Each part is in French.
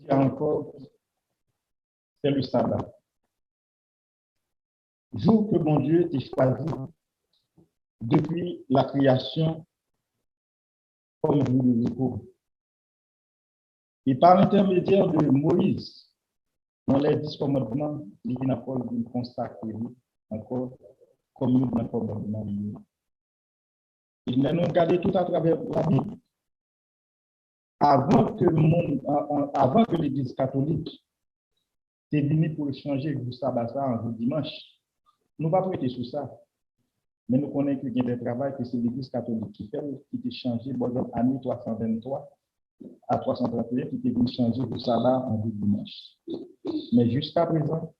Encore, c'est le sabbat. Jour que mon Dieu t'a choisi depuis la création comme jour de repos. Et par l'intermédiaire de Moïse, dans les 10 commandements, il y a une consacré encore comme un commandement. Il nous regardé tout à travers la Bible. Avant que l'Église catholique est venue pour changer le sabbat en dimanche, nous ne pouvons pas prêter sur ça. Mais nous connaissons qu'il y a des travaux que c'est l'Église catholique qui fait, qui a changé en année 323 à 331, qui est venu changer le sabbat en dimanche. Mais jusqu'à présent,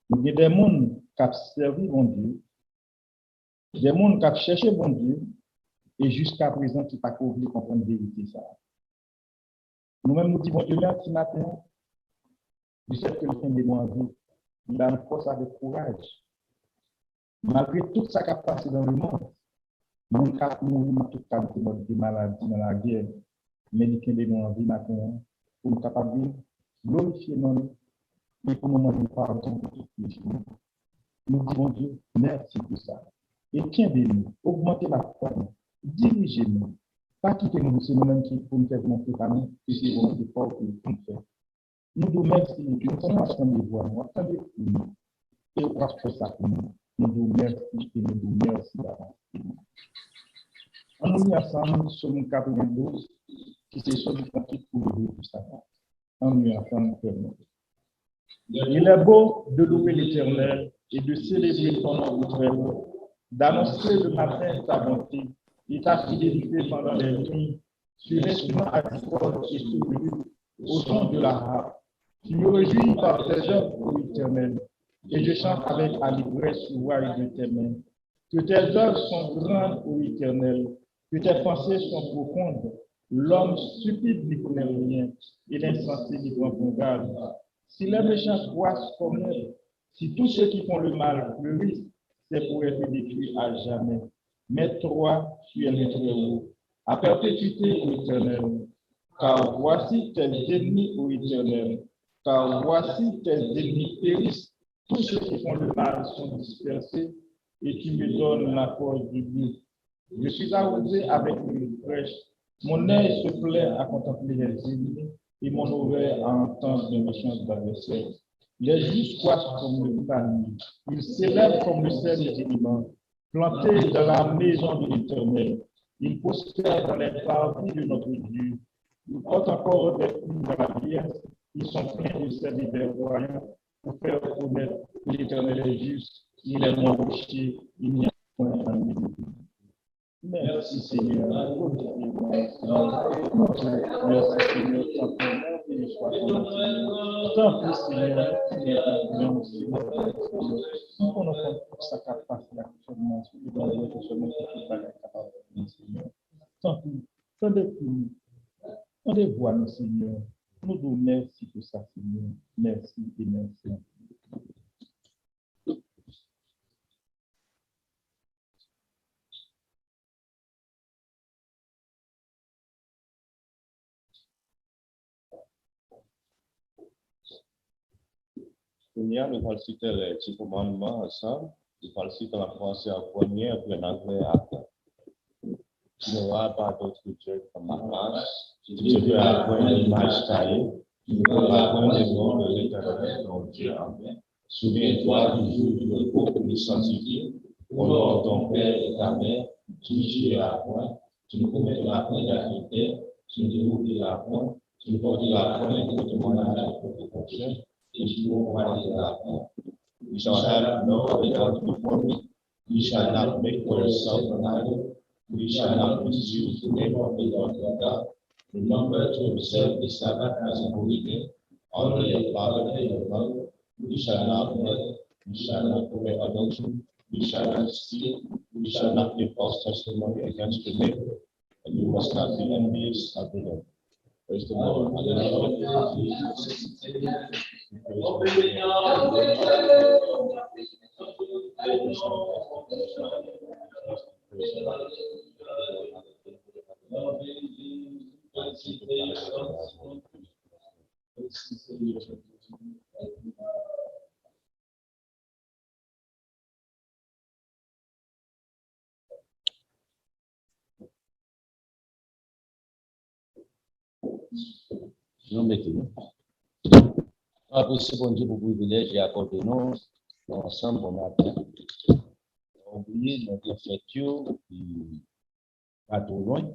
il y a des gens qui ont servi bon Dieu, des gens qui ont cherché bon Dieu, et jusqu'à présent, qui n'ont pas voulu comprendre la vérité. Nous-mêmes, nous disons, Dieu, là, ce matin, du fait que le Seigneur est en vie, il a une force avec courage. Malgré tout ça qui a passé dans le monde, nous avons mouru dans toute qualité de maladie, dans la guerre, mais il est en vie maintenant, pour nous capables de glorifier nous et pour nous demander pardon pour tout ce qui nous disons Dieu, merci pour ça. Et tiens-nous, augmentez la foi, dirigez-nous. Pas quitter-nous, c'est nous-mêmes qui pour nous faire monter par nous, et c'est volonté forte pour nous faire. Nous nous merci, nous sommes ensemble de voir, nous attendez pour nous, et on va faire ça pour nous. Nous nous merci et nous nous merci d'avance. En nous ensemble, sommes 92, qui se sont du pour le jour du sabbat. En nous ensemble, il est beau de louer l'Éternel et de célébrer ton nom éternel, d'annoncer le matin ta bonté et ta fidélité pendant les nuits, sur l'instrument agricole et souvenu, au son de la harpe. Tu me réjouis par tes œuvres, ô Éternel, et je chante avec allégresse l'ouvrage de tes mains. Que tes œuvres sont grandes, ô Éternel, que tes pensées sont profondes. L'homme stupide n'y connaît rien, et l'insensé n'y prend pas garde. Si les méchants croissent comme eux, si tous ceux qui font le mal fleurissent, c'est pour être détruits à jamais. Mais toi, tu es le Très-Haut, à perpétuité, ô Éternel. Car voici tes ennemis, ô Éternel. Car voici tes ennemis périssent. Tous ceux qui font le mal sont dispersés, et tu me donnes la force du but. Je suis arrosé avec une fraîche. Mon œil se plaît à contempler les ennemis, et mon oreille à entendre les méchants adversaires. Les justes croissent comme le palmier, ils s'élèvent comme le sel du Liban, plantés dans la maison de l'Éternel. Ils prospèrent dans les parvis de notre Dieu. Ils portent encore des fruits dans la vierge, ils sont pleins de sel et des royaumes pour faire connaître que l'Éternel est juste, il est mon rocher, il n'y a point à lui. Merci Seigneur. Merci Seigneur. Tant pis Seigneur. Nous connaissons tout ça qui passe actuellement. Tant pis. Tendez-vous nous Seigneur. Nous vous merci pour ça Seigneur. Merci et merci. Nous allons citer les 10 commandements ensemble. Nous allons citer en français en premier, puis en anglais après. Tu n'auras pas d'autre Dieu comme ma place. Tu ne feras point d'image taillée. Tu ne feras point des noms de l'Éternel, ton Dieu. Amen. Souviens-toi du jour du repos pour le sanctifier. Honore ton père et ta mère. Tu ne tueras point. Tu ne commettras point d'adultère. Tu ne déroberas point. Tu ne porteras point de témoignage contre ton chien. Et tu ne commettras point. You shall have no other God before me. You shall not make for yourself an idol. You shall not misuse the name of the Lord your God. Remember to observe the Sabbath as a holy day. Honor your father and your mother. You shall not murder. You shall not commit adultery. You shall not steal. You shall not give false testimony against your neighbor. And you must not be envious of the Lord. Praise the Lord. Hallelujah. Nous mettons. Appréciez bon Dieu pour le privilège et accordé nous ensemble au matin. Oubliez notre fête pas trop loin.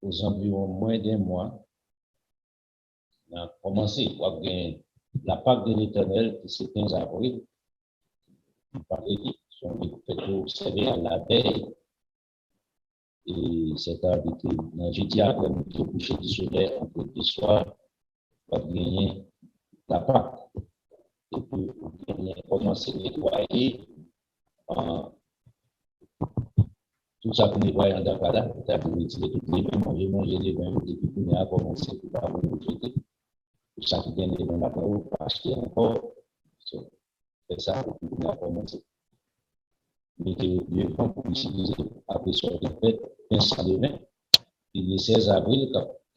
Aux environs moins d'un mois, on a commencé à gagner la Pâque de l'Éternel qui c'est 15 avril. Par les sont fait observer à la veille et c'est habité dans jeudi après le coucher du soleil entre le soir pour gagner la Pâque. Et puis on a commencé à nettoyer tout ça pour nettoyer en Dakar, ça pour retirer toutes les mains, manger les vins, et puis on a commencé par vous jeter. Tout ça qui vient de dans la parole, acheter encore. C'est ça pour on a commencé. Mais le vent pour utiliser après sur la fête, 15 de vin, et le 16 avril,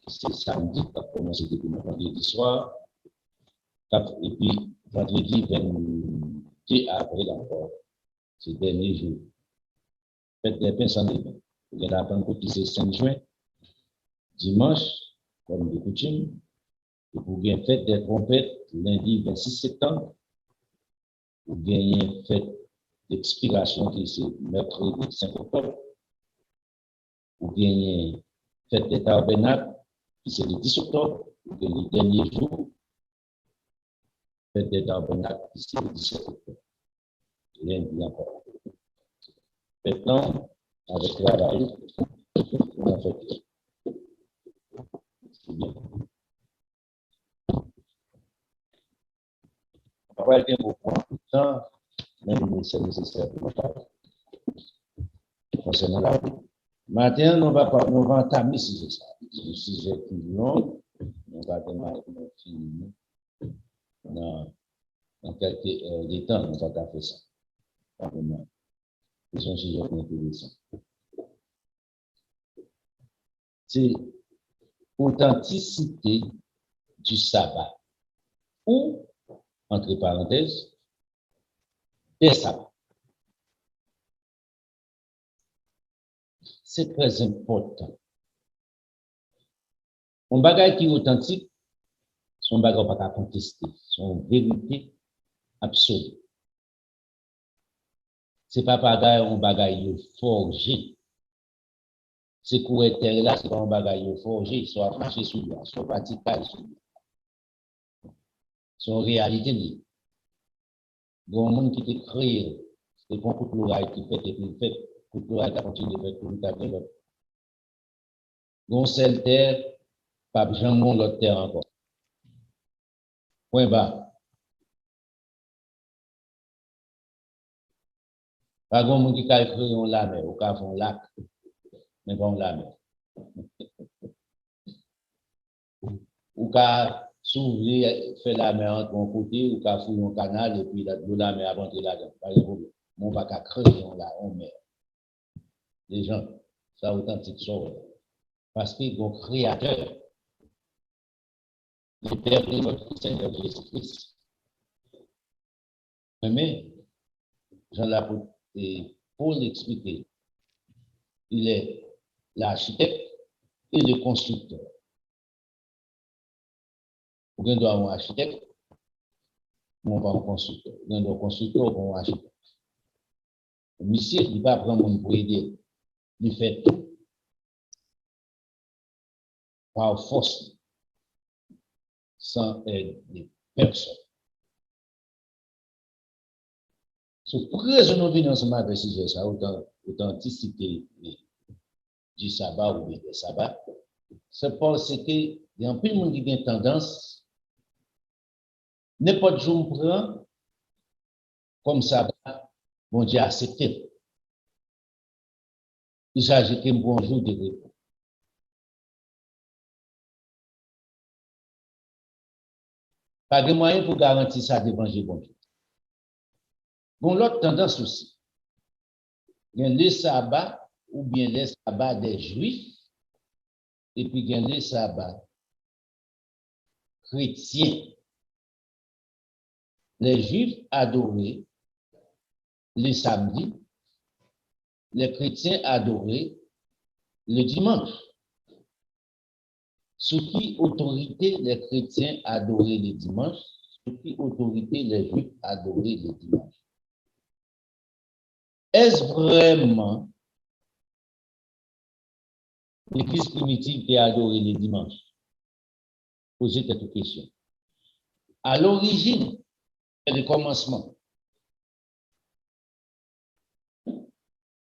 c'est samedi, qui a commencé depuis le vendredi soir, et puis vendredi 22 avril encore, c'est le dernier jour. Fête des pains sans vin. Il y a la Pentecôte qui c'est 5 juin, dimanche, comme de coutume, et vous gagnez fête des trompettes, lundi 26 septembre, vous gagnez fête d'expiration qui c'est mercredi 5 octobre, vous gagnez fête des tabernacles qui c'est le 10 octobre, vous gagnez le dernier jour, fête des tabernacles qui c'est le 17 octobre. Lundi encore. Maintenant, avec travail, on a fait. C'est bien. On va aller beaucoup de temps, même si c'est nécessaire pour nous concernant la vie. Maintenant, on va entamer ce sujet. C'est un sujet plus long. On va démarrer dans quelques heures de temps. On va faire ça. C'est un sujet intéressant. C'est l'authenticité du sabbat. Ou, entre parenthèses, des sabbats. C'est très important. Un bagage qui est authentique, son bagage pas à contester, son vérité absolue. C'est pas un bagage forgé. C'est pour être là, c'est pas un bagage forgé, soit marché sur lui, soit pratiqué sur lui. C'est une réalité liée. Bon, monde qui te crée, c'est pour que l'oreille qui fait et puis fait, pour que l'oreille continue de faire tout le temps. Bon, celle terre, pas jamais l'autre terre encore. Point bas. Pas grand monde qui a créé un lac, ou qui a fait un lac, mais pas un lac. Ou qui a s'ouvrir, fait la mer entre un côté, ou qui a fouillé un canal, et puis la mer a rentré là-dedans. Pas de problème. On va créer un mer. Les gens, ça authentique sort. Parce qu'il y a un créateur, le Père de notre Seigneur Jésus-Christ. Mais, Jean l'apôtre, pour l'expliquer, il est l'architecte et le constructeur. Vous avez un architecte, on va un constructeur. Vous avez un constructeur, on va un architecte. Le monsieur, il va prendre pour aider. Il fait tout par force, sans aide de personne. C'est pour raison de dans ce matin, si j'ai ça, authenticité du sabbat ou des sabbats, c'est parce qu'il y a un peu de monde qui a tendance, n'importe jour prend comme sabbat, bon Dieu accepté. Il s'agit d'un bon jour de repos. Pas de moyen pour garantir ça devant bon Dieu. Bon, l'autre tendance aussi, il y a les sabbats ou bien les sabbats des Juifs, et puis il y a les sabbats chrétiens. Les Juifs adoraient les samedis, les chrétiens adoraient le dimanche. Sous qui autorité les chrétiens adoraient le dimanche, sous qui autorité les Juifs adoraient le dimanche. Est-ce vraiment l'Église primitive qui a adoré le dimanche? Posez cette question. À l'origine, le commencement,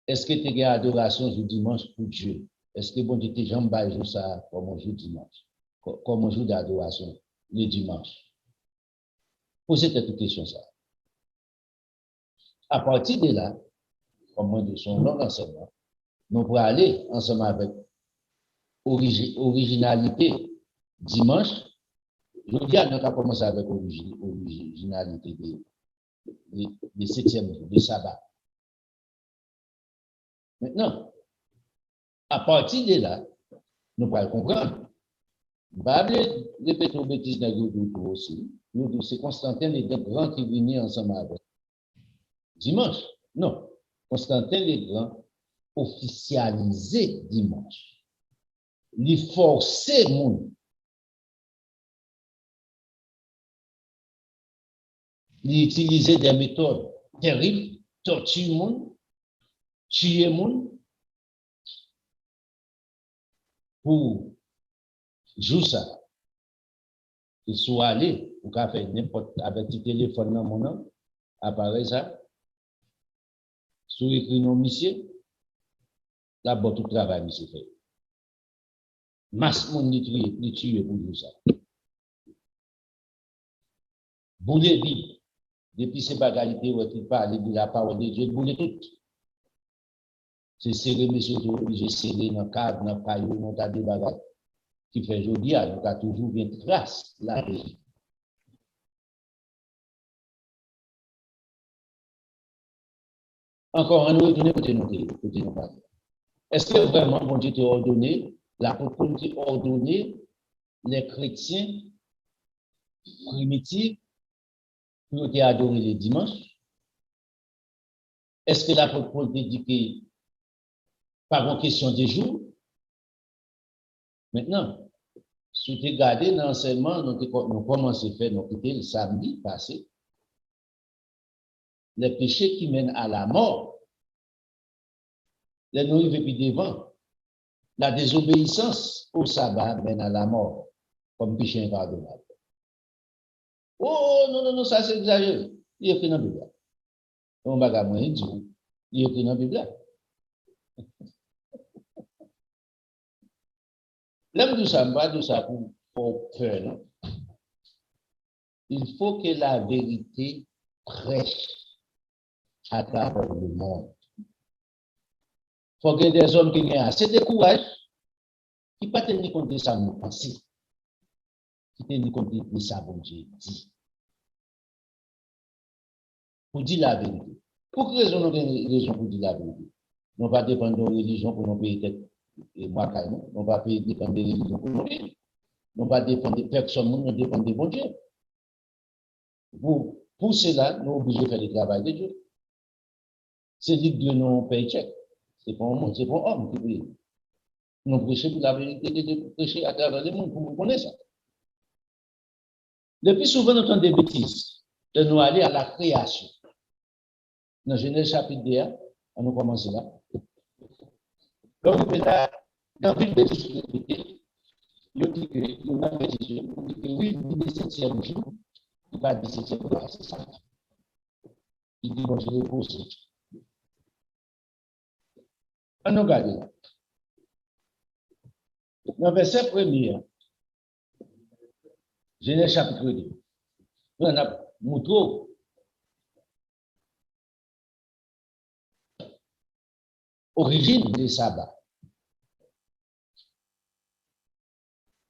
est-ce que tu as adoration du dimanche pour Dieu? Est-ce que bon Dieu te jambe ça comme un jour dimanche, comme un jour d'adoration le dimanche? Posez cette question ça. À partir de là, comme de son long enseignement, nous pourrons aller ensemble avec originalité dimanche. Je dis à nous avons commencé avec originalité de 7e jour, de sabbat. Maintenant, à partir de là, nous pourrons comprendre. Je vais répéter aux bêtises dans le groupe aussi. C'est Constantin le Grand qui venait ensemble avec. Dimanche, non. Constantin le Grand officialisé dimanche. Il forçait monde. Il utilisait des méthodes terribles, torturer monde, tuer monde pour jouer ça. Il soit allé, ou qu'a fait n'importe avec le téléphone dans mon nom, apparaît ça, sous écrit non monsieur, là, bon, tout travail, monsieur fait. Masse monde ni tuer pour jouer ça. Bouler vie, depuis ces bagalités où il parle de la parole de Dieu, bouler tout. C'est serré, monsieur, obligé serré dans le cadre, dans le caillou, dans le tas de bagages. Qui fait aujourd'hui, il y a toujours bien trace la vie. Encore un autre, côté nous parler. Est-ce que vraiment, bon Dieu t'a ordonné, l'apôtre t'a ordonné les chrétiens primitifs qui ont été adorés le dimanche? Est-ce que l'apôtre t'a dit que par une question de jour? Maintenant, si tu regardes dans l'enseignement, nous commençons à faire, nous quitté le samedi passé, les péchés qui mènent à la mort, les nous arrivons puis devant, la désobéissance au sabbat mène à la mort, comme péché impardonnable. Oh, non, ça c'est exagéré. Il y a écrit dans la Bible. On va gagner dit, il y a écrit dans la Bible. L'homme de ça, pas de ça pour peur, non? Il faut que la vérité prêche à travers le monde. Il faut que des hommes qui ont assez de courage, qui ne pas tenir compte de ça, nous penser, qui tenir compte de ça, bon Dieu dit. Pour dire la vérité. Pour quelle raison nous avons raison pour dire la vérité? Nous ne pas dépendre de la religion pour nous payer tête et moi, nous ne pas dépendre de la religion pour nous payer. Nous ne pas dépendre de personne, nous dépendons de bon Dieu. Pour cela, nous sommes obligés de faire le travail de Dieu. C'est lui que Dieu nous paye chèque. C'est pas un monde, c'est pas un homme qui paye. Nous prêchons pour la vérité de Dieu, prêcher à travers le monde pour vous connaître ça. Le plus souvent, nous entendons des bêtises de nous aller à la création. Dans Genèse chapitre 2, on nous commence là. Donc, là, dans une bêtise, il dit que nous avons dit que oui, le 17e jour, il va 17e jour, c'est ça. Il dit, bon, je vais poser. On nous regarde là. Dans le verset premier, Genèse chapitre 2, on a montré origine des sabbats.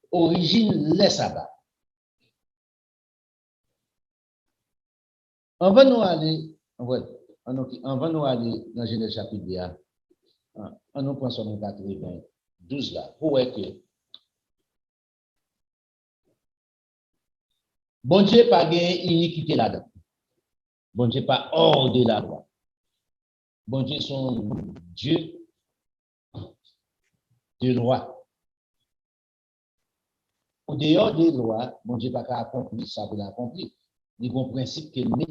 Origine les sabbats. On va nous aller, on va nous aller dans Genèse chapitre 1. On nous prend son 92 là. Pour que bon Dieu pas gagné iniquité là-dedans. Bon Dieu pas hors de la loi. Bon Dieu son Dieu de loi. Au dehors des lois, bon Dieu pas qu'à accomplir ça pour l'accomplir. Il y a un principe qu'il met.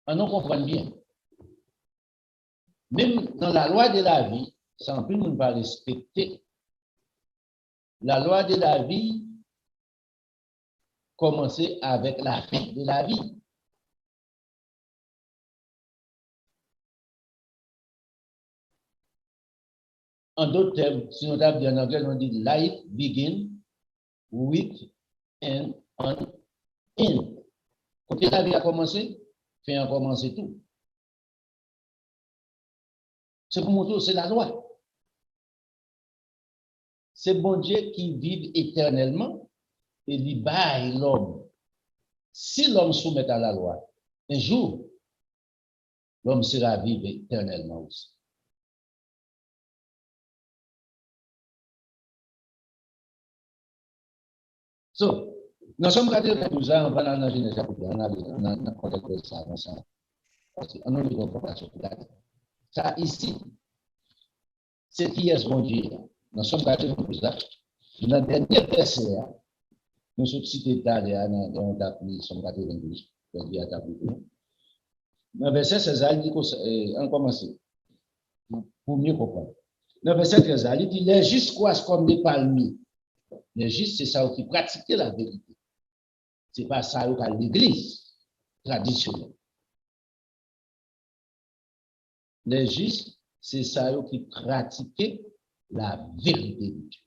On nous comprend bien. Même dans la loi de la vie, sans plus nous va respecter. La loi de la vie commencer avec la fin de la vie. En d'autres termes, si on a bien en anglais, on dit life begin with and on in. Quand la vie a commencé, fin a commencé tout. C'est pour montrer, c'est la loi. C'est bon Dieu qui vit éternellement et il baille l'homme. Si l'homme soumet à la loi, un jour, l'homme sera vivre éternellement aussi. So, nous sommes gardés de tout ça, on va dans la Genèse chapitre 1, on a contexte ça, on a une compréhension. Ça ici, c'est qui est bon Dieu. Nous sommes gardés de tout ça. Dans le dernier verset, nous sommes cités dans nous sommes gardés de tout ça. Dans le verset 16, il dit on commence pour mieux comprendre. Dans le verset 13, il dit les justes croissent comme des palmiers. Les justes, c'est ça qui pratique la vérité. Ce n'est pas ça qui est l'église traditionnelle. Les justes, c'est ça qui pratique la vérité de Dieu.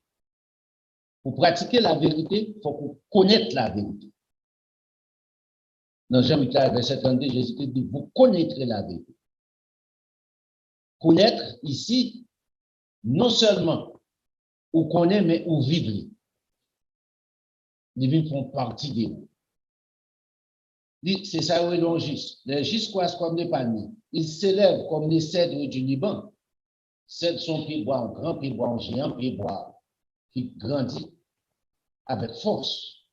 Pour pratiquer la vérité, il faut connaître la vérité. Dans Jean 8, verset 32, Jésus dit, vous connaîtrez la vérité. Connaître ici, non seulement ou connaître, mais ou vivre. Les vivres font partie de vous. C'est ça où est le juste. Les justes croissent comme des palmiers. Ils s'élèvent comme les cèdres du Liban. Cèdres sont pieds bois en grand, pieds bois en géant, pieds bois qui grandit avec force.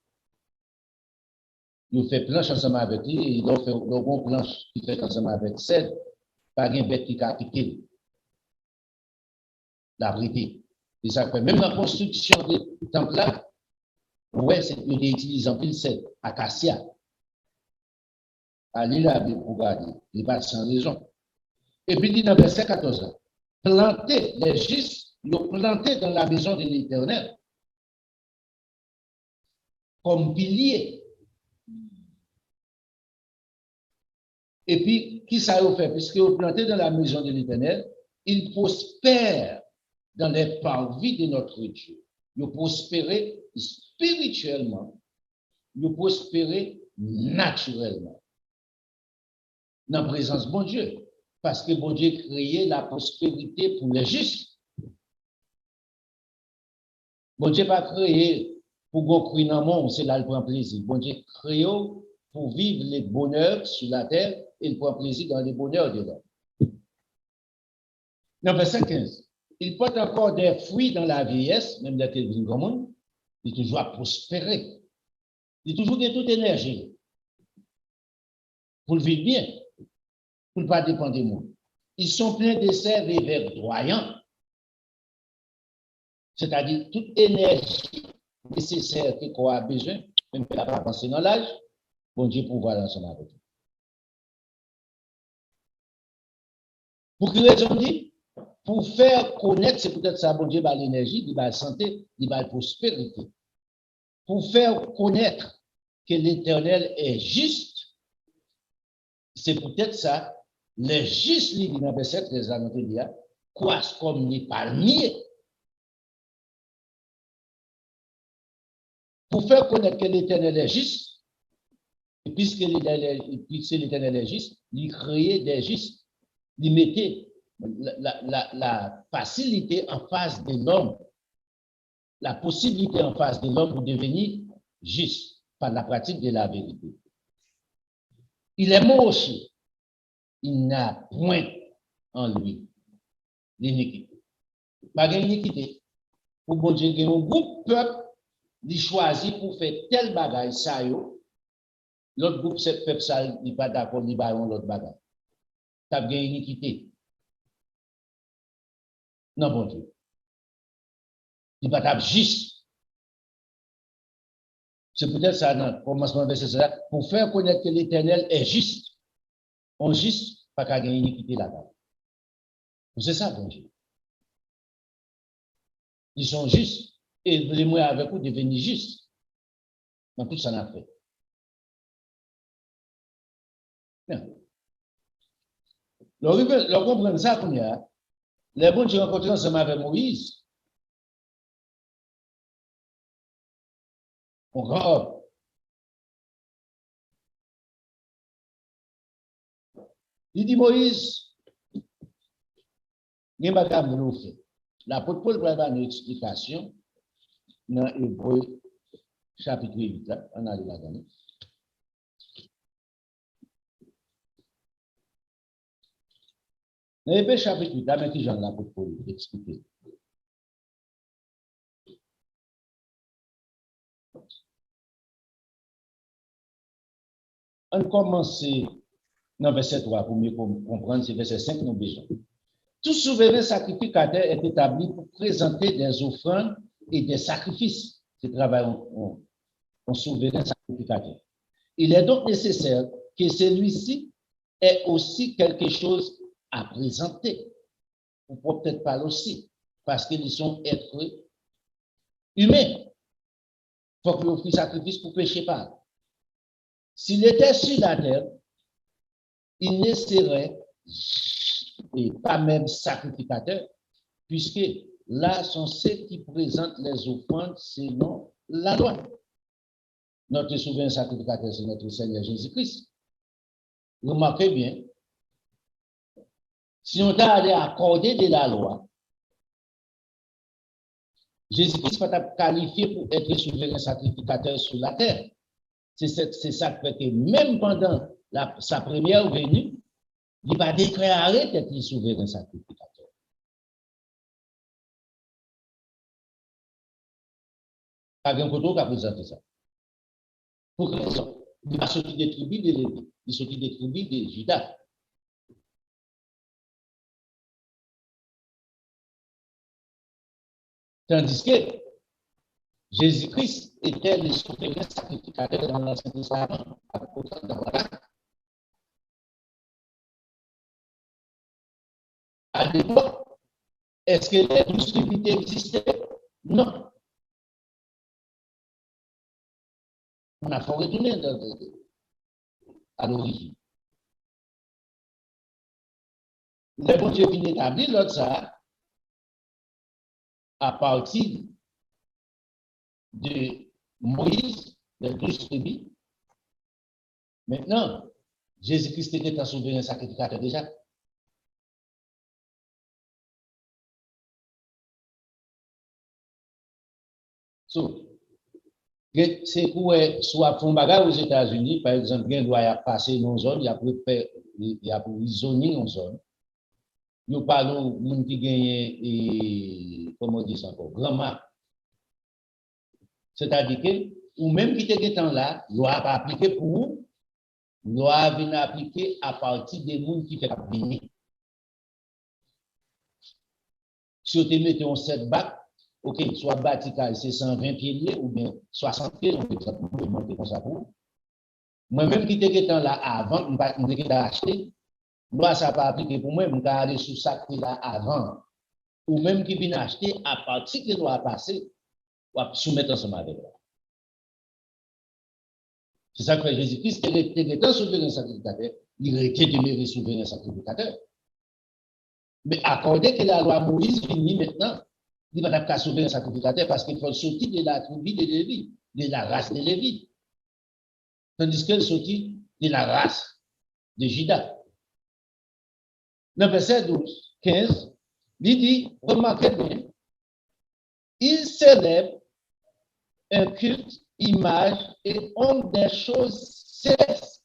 Ils font planche ensemble avec lui et ils ont fait une planche qui fait ensemble avec cèdre. Pas de bête qui a quitté la vérité. Et ça fait même la construction des temples là. Ouais, c'est une utilise en pile cèdre, acacia. Allez là, pour regarder, il va sans raison. Et puis, il dit dans le verset 14, planter les justes, le planter dans la maison de l'Éternel, comme pilier. Et puis, qui ça a fait? Puisque vous plantez dans la maison de l'Éternel, il prospère dans les parvis de notre Dieu. Il prospère spirituellement, il prospère naturellement. Dans la présence de bon Dieu. Parce que bon Dieu créé la prospérité pour les justes. Bon Dieu pas créé pour qu'on crie dans le monde, c'est là le prend plaisir. Bon Dieu créé pour vivre les bonheurs sur la terre et il prend plaisir dans les bonheurs de l'homme. Dans verset 15, il porte encore des fruits dans la vieillesse, même la télévision commune, il est toujours à prospérer. Il est toujours de toute énergie. Pour le vivre bien. Pour ne pas dépendre de moi. Ils sont pleins de sève et verdoyants. C'est-à-dire toute énergie nécessaire que qu'on a besoin, même que la pas pensé dans l'âge, bon Dieu pouvoir ensemble avec vous. Pour quelle raison dit? Pour faire connaître, c'est peut-être ça, bon Dieu, l'énergie, il va la santé, il va la prospérité. Pour faire connaître que l'Éternel est juste, c'est peut-être ça. Les justes, les dans verset 13, croissent comme les palmiers. Pour faire connaître que l'Éternel est juste, et puisque l'Éternel est juste, il créait des justes, il mettait la facilité en face de l'homme, la possibilité en face de l'homme pour devenir juste. par la pratique de la vérité. Il est moche, il n'a point en lui l'iniquité. Pas d'iniquité. Pour bon Dieu, il y a un groupe peuple qui choisit pour faire tel bagage, ça yo. L'autre groupe, c'est peuple, ça, il n'est pas d'accord, il va l'autre bagage. Ça a iniquité. Non, bon Dieu. Il va être juste. C'est peut-être ça, dans le commencement de ça, pour faire connaître que l'Éternel est juste. On juste, pas qu'à gagner iniquité là-bas. C'est ça, bon Dieu. Ils sont justes. Et les moyens avec vous devenir justes. Dans tout ça, on a fait. Leur comprendre ça, qu'on y a. Les bons Dieu rencontrés ensemble avec Moïse. On grand. Il dit Moïse, il y a pas de nous faire. L'apôtre Paul va avoir une explication dans Hébreu chapitre 8. On a là-dedans. Dans Hébreu chapitre 8, mais qui j'en ai l'apôtre Paul expliquer. On commence dans verset 3 pour mieux comprendre, c'est verset 5 nous besoin. Tout souverain sacrificateur est établi pour présenter des offrandes et des sacrifices. C'est travail en souverain sacrificateur. Il est donc nécessaire que celui-ci ait aussi quelque chose à présenter. On peut peut-être pas aussi, parce qu'ils sont êtres humains. Il faut qu'il offre sacrifice pour pécher pas. S'il était sur la terre, il ne serait pas même sacrificateur, puisque là sont ceux qui présentent les offrandes selon la loi. Notre souverain sacrificateur, c'est notre Seigneur Jésus-Christ. Remarquez bien, si on t'a allé accorder de la loi, Jésus-Christ va être qualifié pour être souverain sacrificateur sur la terre. C'est ça qui fait que même pendant sa première venue, il va déclarer d'être souverain sacrificateur. Pas un côté qui a présenté ça. Pour quelle raison? Il va sortir des tribus de Lévi, il sortit des tribus de Judas. Tandis que Jésus-Christ était le souverain sacrificateur dans l'Ancien Testament. À l'époque, est-ce que les 12 tribus existaient? Non. On a fait retourner à l'origine. Les bon Dieu vient établir l'autre ça à partir de Moïse, les 12 tribus. Maintenant, Jésus-Christ était un souverain sacrificateur déjà. So, c'est pour soit font bagarre aux États-Unis, par exemple, il doit passer dans une zone, il y a pour isoler une zone. Nous parlons de gens qui gagnent, comment on dit ça encore, grand marque. C'est-à-dire que, ou même qui était temps là, loi pas appliquer pour vous, loi vient appliquer à partir des gens qui fait venir. Si vous mettez un setback, ok, soit bâti c'est 120 pieds ou bien 60 pieds, on peut monter comme ça pour. Moi-même qui était temps là avant, je vais acheter, loi ça pas appliquer pour moi, je vais aller sous ça là avant. Ou même qui vient acheter à partir de loi passer, ou soumettre ensemble avec là. C'est ça que fait Jésus-Christ, il était un souverain sacrificateur, il était demeuré souverain sacrificateur. Mais accordé que la loi Moïse finit maintenant, il va pas sauver un sacrificateur parce qu'il faut sortir de la tribu de Lévi, de la race de Lévi. Tandis qu'elle sortit de la race de Judas. Le verset 12, 15, il dit, remarquez bien, il célèbre un culte image et ombre des choses célestes.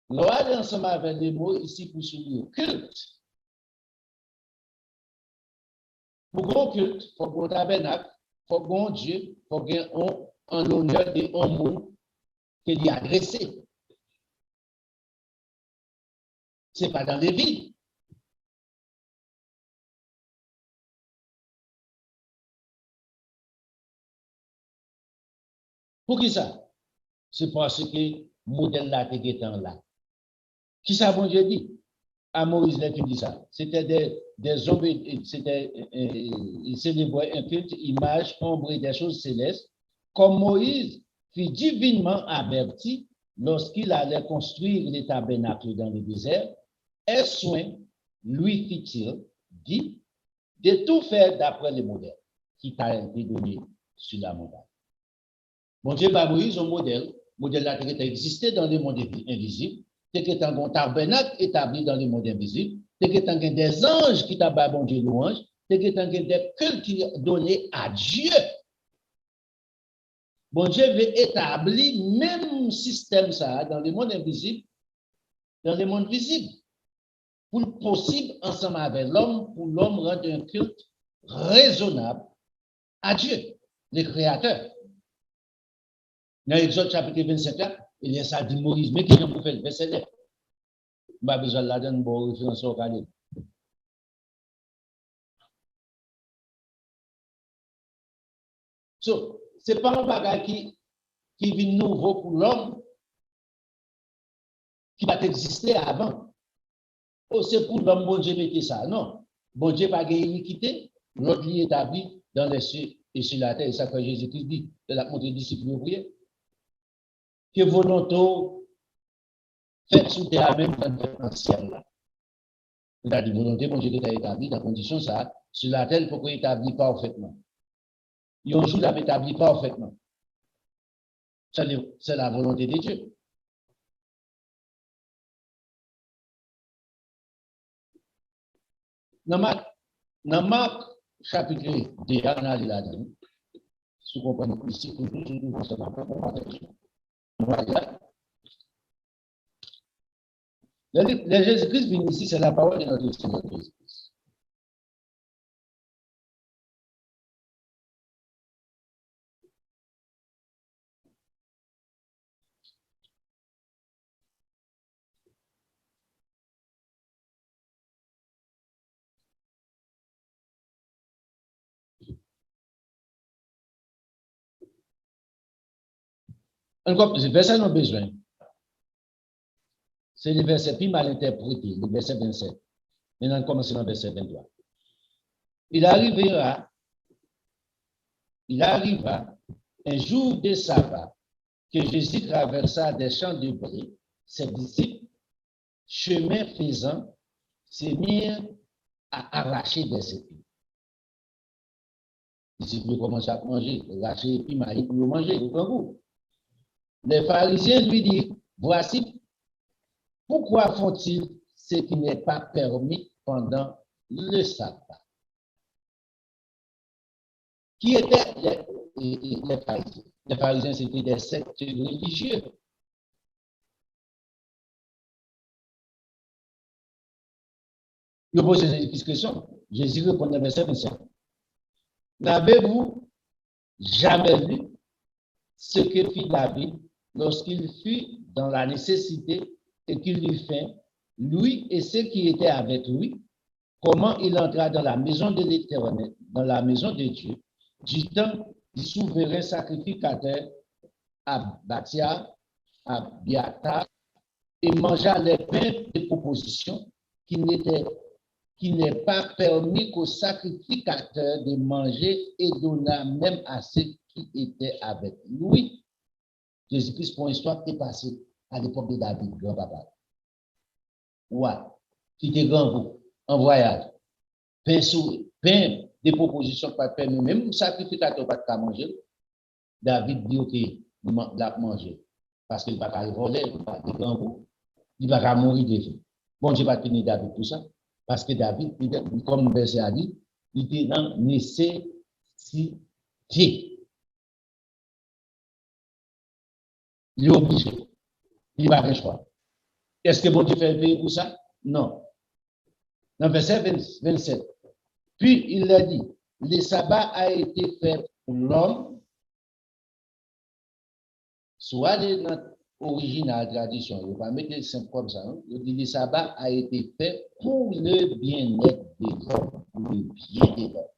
L'on a ensemble avec des mots ici pour souligner culte. Pour grand culte, il faut un tabernacle, il faut grand Dieu, il faut en l'honneur de un mot qui est adressé. Ce n'est pas dans les villes. Pour qui ça? C'est parce que le modèle là était là. Qui ça, bon Dieu dit? À Moïse, il dit ça. C'était des hommes, ils célébraient un culte, image, ombre et des choses célestes, comme Moïse fut divinement averti lorsqu'il allait construire les tabernacles dans le désert. Un soin lui fit-il, dit, de tout faire d'après le modèle qui t'a été donné sur la montagne. Bon Dieu, par Moïse, un modèle là qui existait dans le monde invisible, c'est que tu as un tabernacle établi dans le monde invisible, c'est que tu as des anges qui t'ont bon Dieu louange, c'est que tu as des cultes qui sont donnés à Dieu. Bon Dieu veut établir même système ça dans le monde invisible, dans le monde visible, pour le possible ensemble avec l'homme, pour l'homme rendre un culte raisonnable à Dieu, le Créateur. Dans l'Exode chapitre 27, il y a ça dit Moïse, mais qui vient pour faire le verset 9? Je n'ai pas besoin de la donner pour référence au Calais. So, ce n'est pas un bagage qui vient nouveau pour l'homme, qui va exister avant. Oh, c'est pour l'homme, bon Dieu mettez ça. Non. Bon Dieu n'a pas iniquité, l'autre lieu établi dans les cieux et sur la terre. Et ça que Jésus-Christ dit, de la montée disciple ouvrier. Que volonté faites sous terre même dans le ciel là. C'est-à-dire volonté, bon Dieu qui a établi dans la condition ça, sur la terre, pourquoi il établit parfaitement. Il y a un jour, il a établi parfaitement. C'est la volonté de Dieu. Dans Marc, chapitre 2, on a dit là-dedans. Si vous comprenez ici, le Jésus-Christ vient ici, c'est la parole de notre Seigneur Jésus-Christ. Encore, le verset n'a besoin. C'est le verset plus mal interprété, le verset 27. Maintenant, on commence dans le verset 23. Il arriva un jour de sabbat que Jésus traversa des champs de blé. Ses disciples, chemin faisant, se mirent à arracher des épis. Les disciples commencent à manger, arracher les épis, maïs pour manger, les pharisiens lui disent, voici, pourquoi font-ils ce qui n'est pas permis pendant le sabbat? Qui étaient les pharisiens? Les pharisiens, c'était des sectes religieux. Je pose une question. Jésus répond dans le verset 25. N'avez-vous jamais vu ce que fit David lorsqu'il fut dans la nécessité et qu'il eut faim, lui et ceux qui étaient avec lui, comment il entra dans la maison de l'Éternel, dans la maison de Dieu, du temps du souverain sacrificateur Abatia, Abiatar, et mangea les pains de proposition qui n'est pas permis qu'au sacrificateur de manger et donna même à ceux qui étaient avec lui. Jésus-Christ, pour une histoire qui est passée à l'époque de David, grand-papa. Ouais, qui était grand en voyage. Pain des propositions pas permis, même le sacrificateur pas de manger. David dit, OK, il l'a mangé. Parce qu'il ne va pas voler, il va pas grand goût. Il va pas mourir de faim. Bon, je ne vais pas tenir David pour ça. Parce que David, comme le verset a dit, il était dans nécessité. Il est obligé. Il n'a pas le choix. Est-ce que bon Dieu fait payer pour ça? Non. Dans verset 27. Puis il a dit, le sabbat a été fait pour l'homme, soit de notre originale tradition, il ne faut pas mettre le simple comme ça. Hein? Il dit, le sabbat a été fait pour le bien-être de l'homme, pour le bien de l'homme.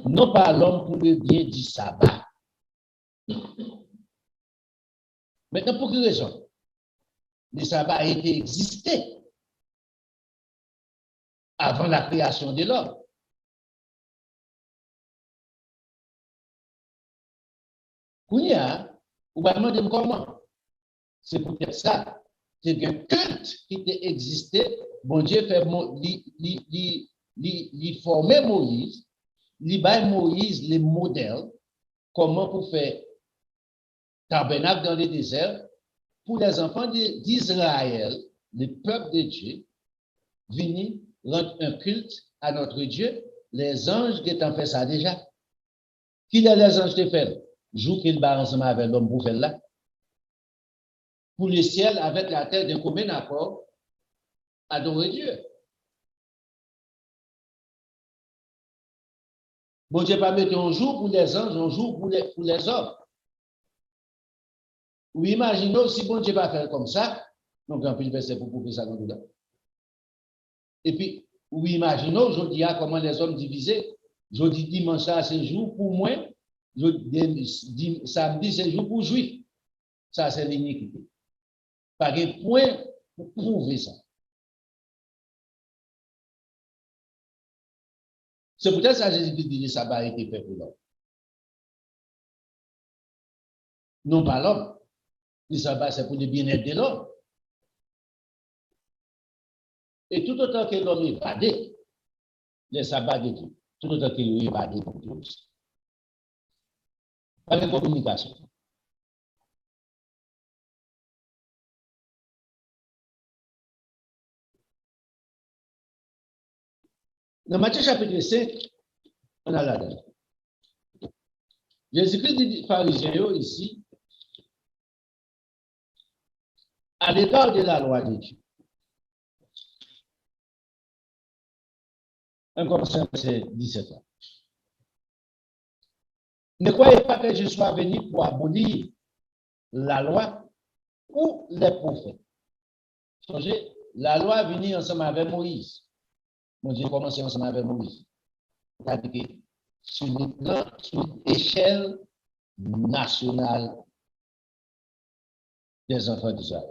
Non pas l'homme pour le bien du sabbat. Maintenant, pour quelle raison? Le sabbat a été existé avant la création de l'homme. Kounia, ou va demander comment? C'est peut-être ça. C'est un culte qui existait. Bon Dieu fait former Moïse, il bat Moïse les modèles, comment pour faire tabernacle dans le désert pour les enfants d'Israël, le peuple de Dieu, venir rendre un culte à notre Dieu. Les anges qui ont fait ça déjà. Qui les anges qui fait? Jour qu'ils bat ensemble avec l'homme pour faire là. Pour le ciel, avec la terre, d'un commun accord, adorer Dieu. Bon Dieu pas mettre un jour pour les anges, un jour pour les hommes. Ou imaginons si bon Dieu va faire comme ça, donc un peu de verset pour prouver ça dans le. Et puis, ou imaginons aujourd'hui comment les hommes divisés, jeudi, dimanche, c'est jour pour moi, samedi, c'est jour pour juifs. Ça, c'est l'iniquité. Par un point pour prouver ça. C'est peut-être ça que Jésus-Christ dit que le sabbat a été fait pour l'homme. Non pas l'homme. Le sabbat, c'est pour le bien-être de l'homme. Et tout autant que l'homme est évadé, le sabbat de Dieu, tout autant qu'il est évadé pour Dieu aussi. Pas de communication. Dans Matthieu chapitre 5, on a là-dedans. Jésus-Christ dit pharisiens ici, à l'égard de la loi de Dieu. Un commençant, c'est 17 ans. Ne croyez pas que je sois venu pour abolir la loi ou les prophètes. Songez, la loi est venue ensemble avec Moïse. Mon Dieu, commencé ensemble avec Moïse. C'est-à-dire que sur l'échelle nationale des enfants d'Israël.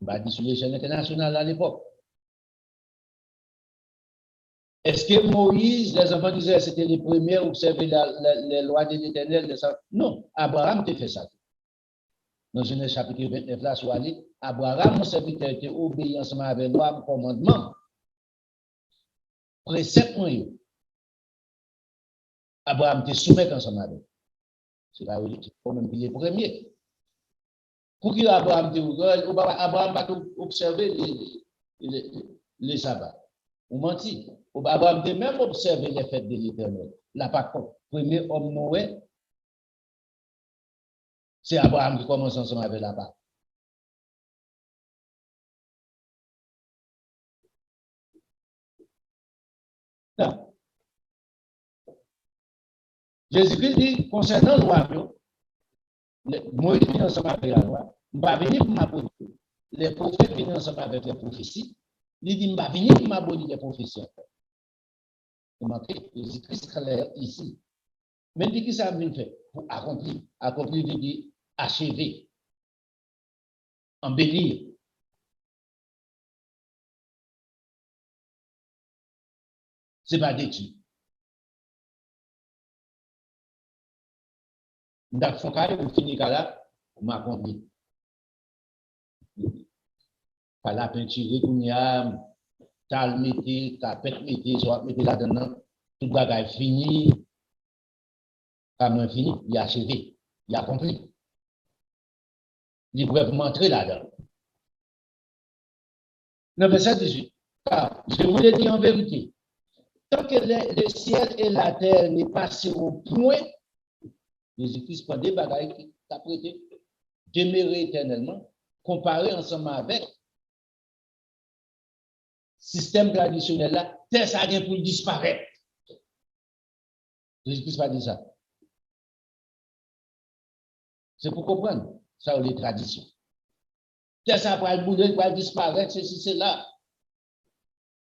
On va dire sur l'échelle internationale à l'époque. Est-ce que Moïse, les enfants d'Israël, c'était les premiers à observer les lois de l'Éternel? Non, Abraham a fait ça. Dans Genèse chapitre 29, là, soit allé, Abraham, mon serviteur, était obéi ensemble avec loi, commandement. Précepte, Abraham était soumis ensemble avec. C'est pas même qu'il est premier. Pour qu'il Abraham va observer les sabbats. On mentit. Abraham a même observé les fêtes de l'Éternel. Là, par contre, premier homme Noé, c'est Abraham qui commence ensemble avec la part. Jésus-Christ dit, concernant la loi, Moïse vient ensemble avec la loi, je ne vais pas venir pour m'abolir. Les prophètes viennent ensemble avec les prophéties. Il dit, je ne vais pas venir pour m'abolir les prophéties. Jésus-Christ clair ici. Mais dit que ça a fait pour accomplir. Accomplir, il dit, achever, embellir. Ce n'est pas détruire. Donc, son carré, vous finissez là, vous m'accomplir. Par la peinture, comme il y a, tal mettez, tapette mettez, soit mettez là-dedans, tout bagage fini, comme fini, il a achevé, il a accompli. Il pourrait m'entrer là-dedans. Le verset 18. Car je vous le dis en vérité, tant que le ciel et la terre n'est pas sur au point Jésus-Christ prend des bagailles qui t'a prêté, demeurer éternellement, comparer ensemble avec le système traditionnel là, terre ça vient pour disparaître. Jésus-Christ pas dit ça. C'est pour comprendre ça, les traditions. Terre ça va bouler, va disparaître, ceci, c'est là.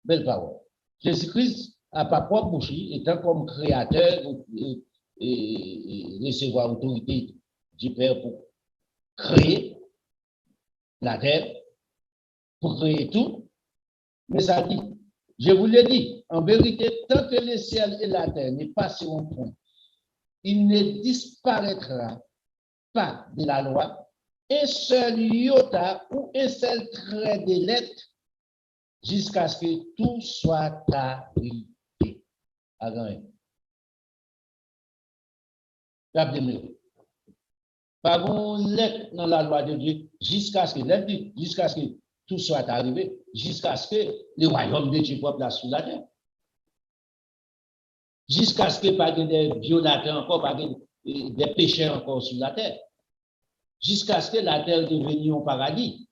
Belle parole. Jésus-Christ n'a pas propre bouche, étant comme créateur et recevoir l'autorité du Père pour créer la terre, pour créer tout. Mais ça dit, je vous l'ai dit, en vérité, tant que le ciel et la terre ne passeront point, il ne disparaîtra pas de la loi un seul iota ou un seul trait de lettre jusqu'à ce que tout soit arrivé. Pas une lettre dans la loi de Dieu jusqu'à ce que tout soit arrivé, jusqu'à ce que le royaume de Dieu soit placé sur la terre. Jusqu'à ce que pas des violateurs encore, pas des pécheurs encore sur la terre. Jusqu'à ce que la terre devienne un paradis.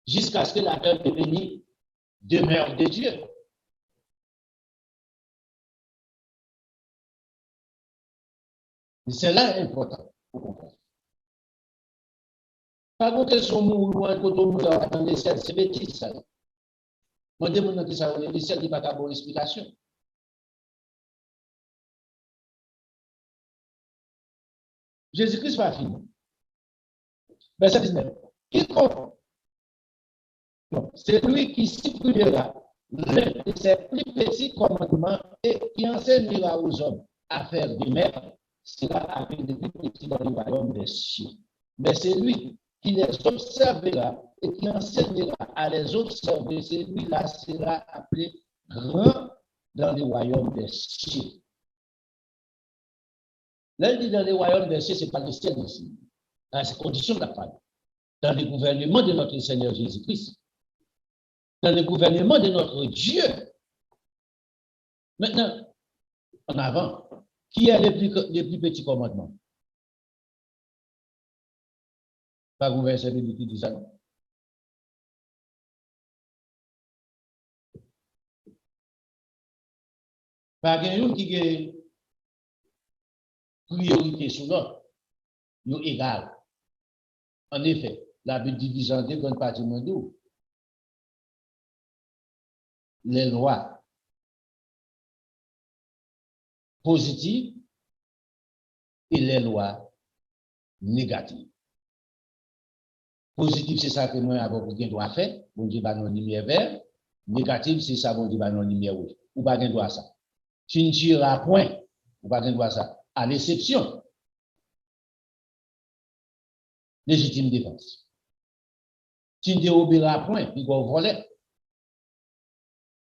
Jusqu'à ce que la terre devienne demeure de Dieu. C'est là important pour comprendre. Par contre, son mouvement, quand on dans les ciels, c'est bêtise, ça. Moi, je demande que ça, les ciels, il n'y a pas de bonne explication. Jésus-Christ va finir. Verset 19. Quiconque, c'est lui qui stipulera l'un de ses plus petits commandements et qui enseignera aux hommes à faire de même, sera appelé de plus petit dans le royaume des cieux. Mais c'est lui qui les observera et qui enseignera à les observer, celui-là sera appelé grand dans le royaume des cieux. Là, il dit dans le royaume des cieux, ce n'est pas le ciel ici. Dans ces conditions de la femme. Dans le gouvernement de notre Seigneur Jésus-Christ. Dans le gouvernement de notre Dieu. Maintenant, en avant, qui est le plus petit commandement? Pas un verset biblique qui dit ça. Pas quelqu'un qui a priorité sur l'autre. Nous égal. En effet, la Bible divise en deux grandes parties mondiales. Les lois positives et les lois négatives. Positif, c'est ça que moi, avant que doit faire, bon Dieu va dans lumière vert. Négatif, c'est ça, bon Dieu va dans lumière rouge. Ou pas qu'un droit ça. Tu ne tireras point, ou pas qu'un droit ça. À l'exception, légitime défense. Tu ne déobéiras point, puis qu'on volait.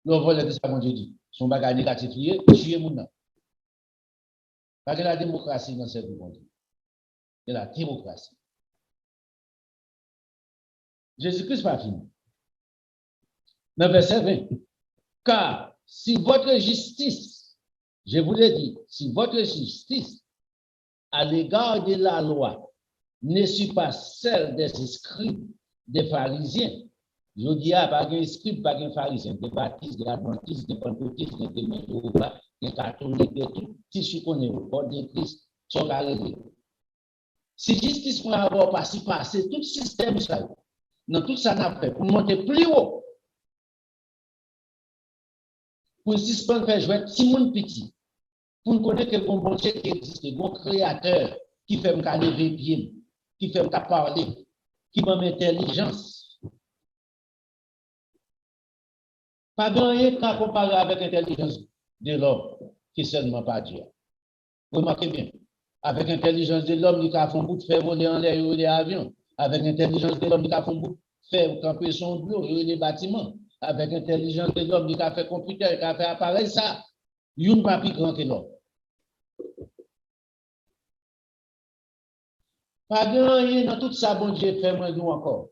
Le volet de ça, mon Dieu dit. Son bagage négatif, tuer mon nom. Parce que la démocratie dans cette monde. C'est la démocratie. Jésus-Christ va finir. Dans verset 20. Car si votre justice, je vous l'ai dit, si votre justice à l'égard de la loi ne suit pas celle des scribes, des pharisiens, je dis à pas un scribe, pas un pharisien, des baptistes, des adventistes, des pentecôtistes, des méthodes, des catholiques, des tout, si je connais le corps de Christ, sont carrés. Si justice pour avoir passé tout système, ça, dans tout ça, n'a fait pour monter plus haut, pour suspendre faire jouer si mon petit, pour nous connaître que bon bon Dieu qui existe, bon créateur, qui fait me lever pied, qui fait me parler, qui m'a intelligence. Pas de rien qu'à comparer avec l'intelligence de l'homme, qui est seulement pas Dieu. Remarquez bien, avec l'intelligence de l'homme, il a fait un bout de faire voler en l'air les avions. Avec l'intelligence de l'homme, il a fait un bout de faire camper son bureau et les bâtiments. Avec l'intelligence de l'homme, il a fait computer, il a fait appareil, ça. Il n'est pas plus grand que l'homme. Pas de rien dans tout ça, bon Dieu fait moins nous encore.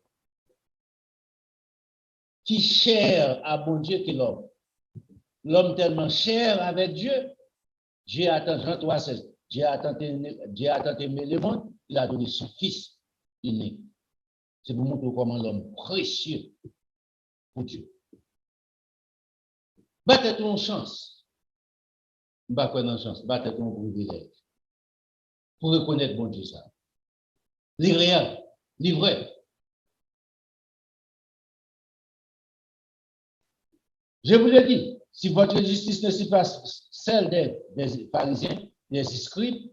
Qui cher à bon Dieu que l'homme. L'homme tellement cher avec Dieu Dieu a tant, Jean 3,16, Dieu a tant aimé le monde, il a donné son fils unique. C'est pour montrer comment l'homme précieux pour Dieu. Battez ton chance. Battez ton chance, battez ton privilège. Pour reconnaître mon Dieu ça. L'irréel, l'ivraie. Je vous le dis, si votre justice ne suit pas celle des pharisiens, des scribes,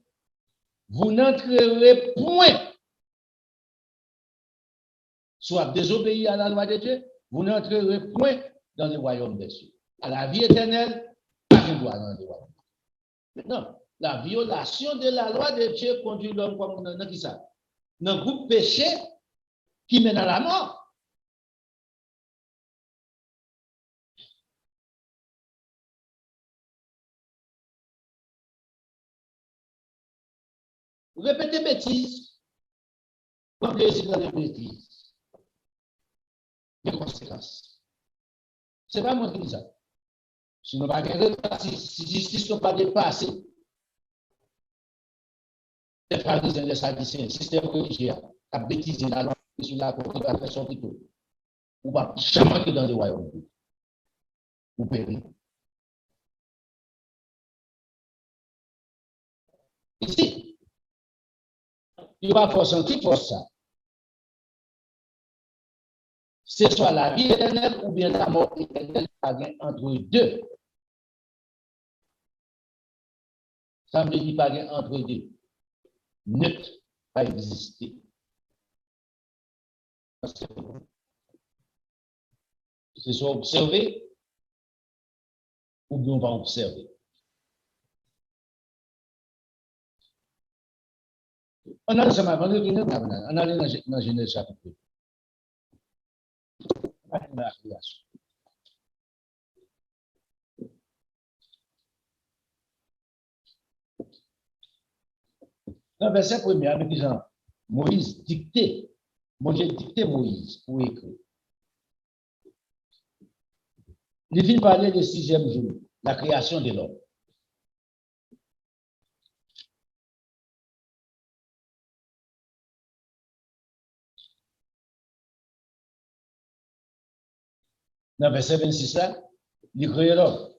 vous n'entrerez point, soit désobéir à la loi de Dieu, vous n'entrerez point dans le royaume des cieux. À la vie éternelle, pas de droit dans le royaume. Maintenant, la violation de la loi de Dieu conduit l'homme comme dans qui ça? Dans un groupe péché qui mène à la mort. Répétez bêtises. Comme les dans les bêtises. Les conséquences. Ce n'est pas moi qui dis ça. Si nous ne justice ne pas dépassé, les pharisiens, les sadducéens, le système religieux, a bêtisé la loi sur la côte, il va faire son plutôt. Ou va jamais entrer dans le royaume. Ou périr. Ici, il va pas sentir pour ça. C'est soit la vie éternelle ou bien la mort éternelle entre deux. Ça me dit pas entre deux. Neutre, pas exister. C'est soit observer ou bien on va observer. On a ça avant de venir, on a dans Genèse chapitre 2. Dans le verset premier, avec Jean, Moïse dicté, Dieu dicté Moïse pour écrire. Il vient parler du 6e jour, la création de l'homme. Dans le verset 26 là, il crée l'homme.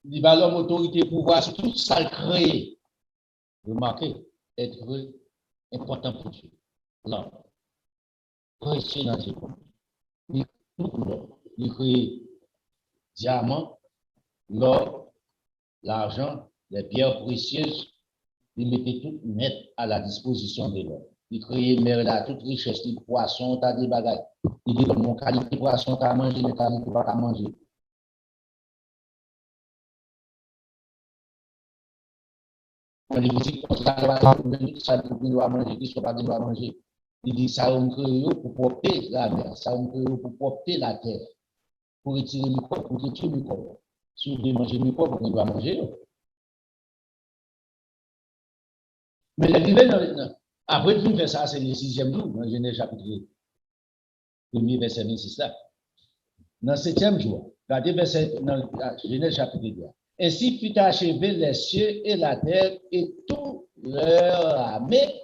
Il va l'homme autorité pour voir tout ça créé. Remarquez, être important pour Dieu. L'homme. Précieux dans Dieu. Il crée diamant, l'or, l'argent, les pierres précieuses. Il mettait tout net à la disposition de l'homme. Il crée mer là, toute richesse, les poissons, t'as des bagages. Il dit, mon qualité poisson, t'as mangé, mais qualité pas à manger. On dit, ça doit manger, qui soit pas de manger. Il dit, ça on crée pour porter la mer, ça on crée pour porter la terre, pour retirer le microbe, pour retirer le microbe. Si vous voulez manger le microbe, on doit manger. Mais la nouvelle, après tout faire ça, c'est le 6e jour, dans Genèse chapitre 1er, verset 26 là. Dans le 7e jour, regardez verset dans Genèse chapitre 2. Ainsi fut achevé les cieux et la terre et tout leur armée.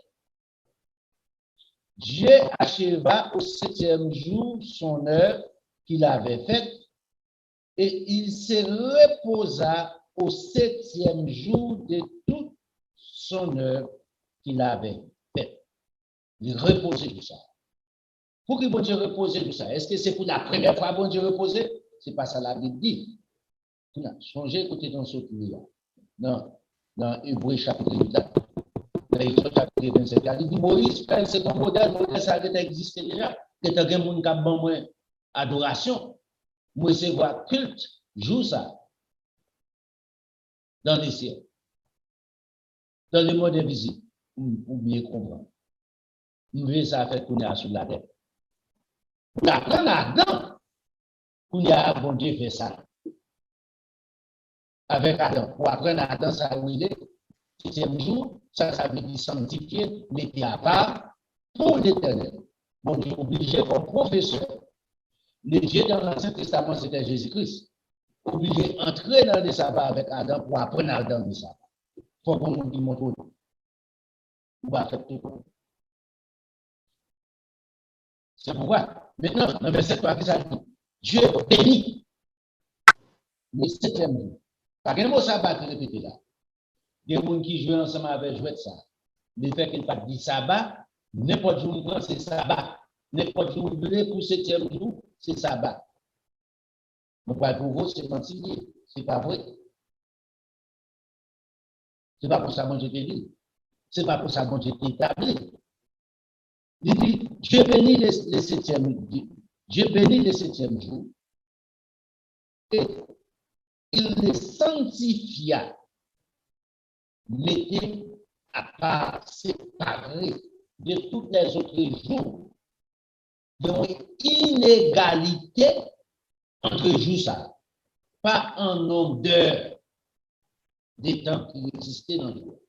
Dieu acheva au 7e jour son œuvre qu'il avait faite et il se reposa au 7e jour de toute son œuvre qu'il avait faite. Il reposait tout ça. Pour que bon Dieu repose tout ça, est-ce que c'est pour la première fois bon Dieu reposer? C'est pas ça la Bible dit. Songez, écoutez dans ce livre là. Dans Hébreux chapitre 8 là. Dans Hébreux chapitre 27 là. Il dit Moïse, c'est ton modèle, ça a existé déjà. Que tu as un monde qui a bon adoration. Moi, c'est quoi culte, joue ça. Dans les cieux. Dans le monde invisible. Pour bien comprendre. Nous voulons ça faire qu'on est sur la terre. Pour apprendre là-dedans, qu'on y a bon Dieu fait ça. Avec Adam. Pour apprendre Adam, ça où il est, 7e jour, ça veut dire sanctifier, mettez à part pour l'éternel. Bon Dieu obligé comme professeur. Le Dieu dans l'Ancien Testament, c'était Jésus-Christ. obligé d'entrer dans le sabbat avec Adam pour apprendre dans le sabbat. Il faut qu'on nous montre. On va faire tout. C'est pourquoi, maintenant, dans le verset 3, qui ça dit? Dieu bénit le 7e jour. Pas qu'un mot sabbat qui répété là. Il y a des gens qui jouent ensemble avec jouet ça. Le fait qu'il n'y ait pas de sabbat, n'importe jour, c'est sabbat. N'importe jour, pour le 7e jour, c'est sabbat. Donc, pour vous, c'est menti. C'est pas vrai. C'est pas pour ça que j'ai dit. C'est pas pour ça que j'ai établi. Il dit, Dieu bénit le 7e jour et il les sanctifia, mettait à part, séparé de tous les autres jours. Donc, inégalité entre jours ça, pas un nombre d'heures des temps qui existaient dans le monde.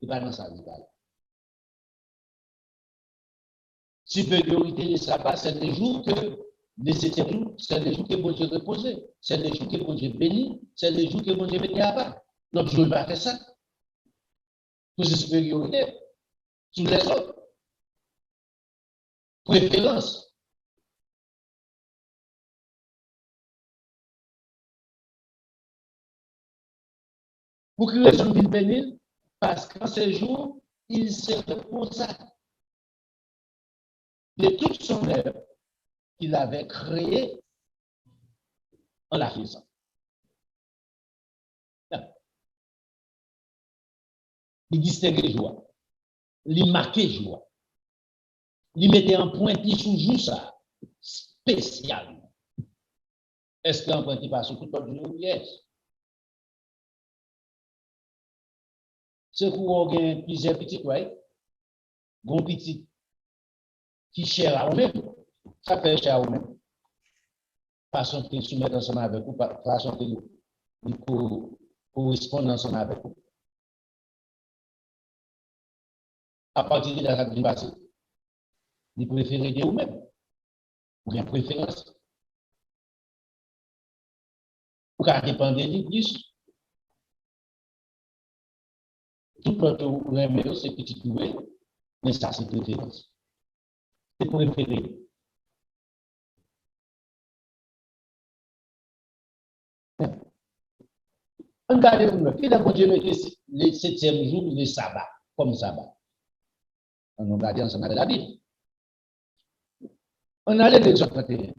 C'est pas dans ça, supériorité du sabbat, c'est les jours que les 7e jours, c'est les jours que bon Dieu reposait, c'est les jours que bon Dieu bénit, c'est les jours que bon Dieu mettait à part. Donc, je ne vais pas faire ça. Pour cette supériorité sur les autres. Préférence. Pour que raison qu'il bénisse, parce qu'en ces jours, il se reposa de toute son œuvre qu'il avait créée en la faisant. Il distinguait joie, il marquait joie, il mettait un pointis sous joue ça, spécialement. Est-ce qu'un pointis passe sur tout le jour? Yes. C'est pour on a plusieurs petits, right? Bon petit qui cher à vous-même, ça fait cher à vous-même. Façon qu'ils se mettent ensemble avec vous, façon qu'ils correspondent ensemble avec vous. À partir de la vie passée, vous préférez de vous-même, ou bien préférence. Ou qu'à dépendre de plus. Tout le monde c'est petit nouvel, mais ça c'est préférence. C'est préféré. Regardez-vous, qui a Dieu mettait le 7e jour, le sabbat, comme sabbat. On regarde ensemble avec la Bible. On a l'Exode 31.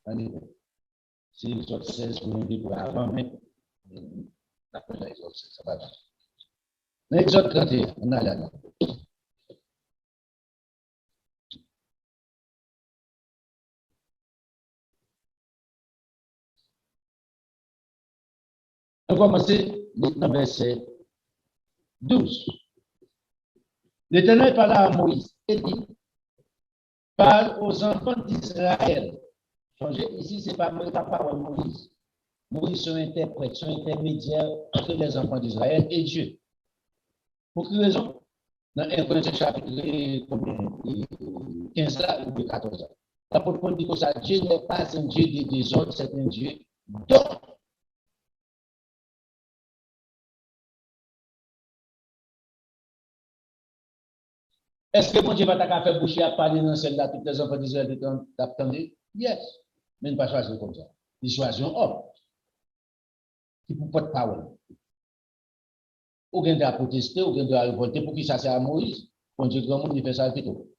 Allez, c'est l'Exode 16 pour nous dire pour avant, mais après l'Exode 16, ça va. L'Exode 31, on a là. On va commencer dans verset 12. L'Éternel parla à Moïse et dit, parle aux enfants d'Israël. Ici, ce n'est pas la parole de Moïse. Moïse, son interprète, son intermédiaire entre les enfants d'Israël et Dieu. Pour quelle raison? Dans 1 Corinthiens chapitre 15 là, ou 14 là. L'apôtre Paul dit que ça, Dieu n'est pas un Dieu de désordre, c'est un Dieu d'ordre. Est-ce que mon Dieu va faire boucher à parler dans celle-là, tous les enfants d'Israël t'attendent? Yes. Mais il ne pas choisir comme ça. Il choisit un homme qui ne peut pas de parole. Aucun doit protester, aucun doit révolter. Pour qui ça sert à Moïse? Mon Dieu, grand monde, il fait ça plutôt.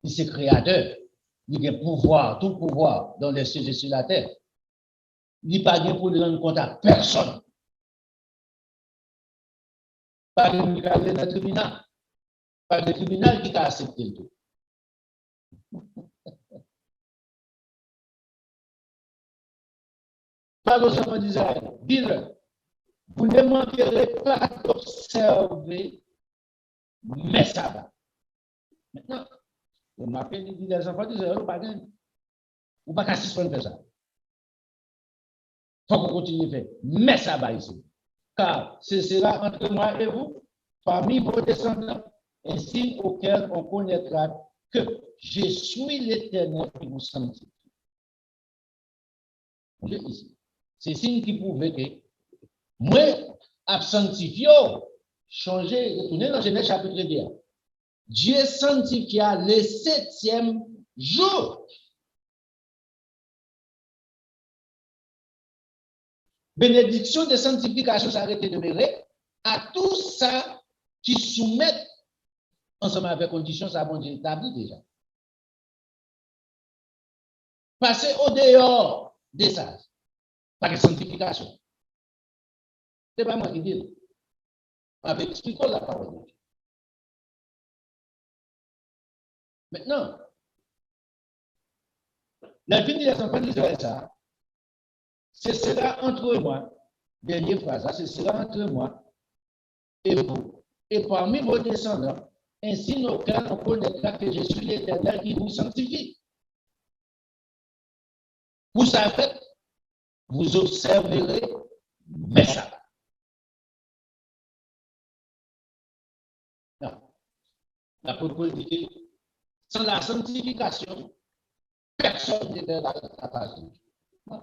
Il est créateur. Il a pouvoir, tout pouvoir dans les cieux et sur la terre. Il n'est pas bien pour lui rendre compte à personne. Pas de tribunal. Pas de tribunal qui a accepté le tout. Pas aux enfants d'Israël. Dis-le. Vous ne manquerez pas d'observer mes sabbats. Maintenant, on m'appelle les enfants d'Israël, ou pas qu'à suspendre ça. Il faut qu'on continue de faire mes sabbats ici. Car ce sera entre moi et vous, parmi vos descendants, un signe auquel on connaîtra que je suis l'Éternel qui vous sanctifie. C'est signe qui prouve que moi, à sanctifier, changer, retourner dans Genèse chapitre 2. Dieu sanctifia le 7e jour. Bénédiction de sanctification s'arrête de demeurer à tout ça qui soumettent ensemble avec conditions, ça bon Dieu établi déjà. Passer au dehors des sages, par la sanctification. Ce n'est pas moi qui dis. Avec expliquons la parole de Dieu. Maintenant, la fin des enfants d'Israël, ça, ce sera entre moi, dernière phrase, ce sera entre moi et vous, et parmi vos descendants, ainsi nos cœurs on connaîtra que je suis l'Éternel qui vous sanctifie. Pour ça, fait, vous observerez mes sabbats. L'apôtre Paul dit que sans la sanctification, personne n'est dans la face de Dieu. Vous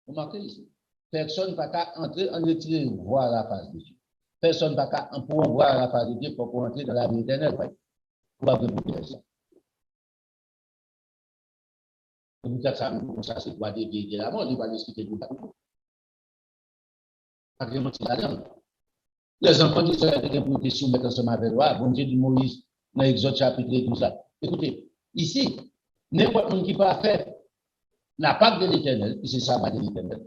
remarquez ici, personne ne va entrer en retirer voir la face de Dieu. Personne ne va pouvoir voir la face de Dieu pour entrer dans la vie éternelle. Pour avoir ça. Vous êtes ça, c'est quoi de la mort, il va l'expliquer tout à l'heure. Les enfants d'Israël étaient pour te soumettre ensemble avec loi, bon Dieu dit Moïse, dans Exode chapitre 12. Écoutez, ici, n'importe qui peut faire la Pâque de l'Éternel, et c'est ça de l'Éternel,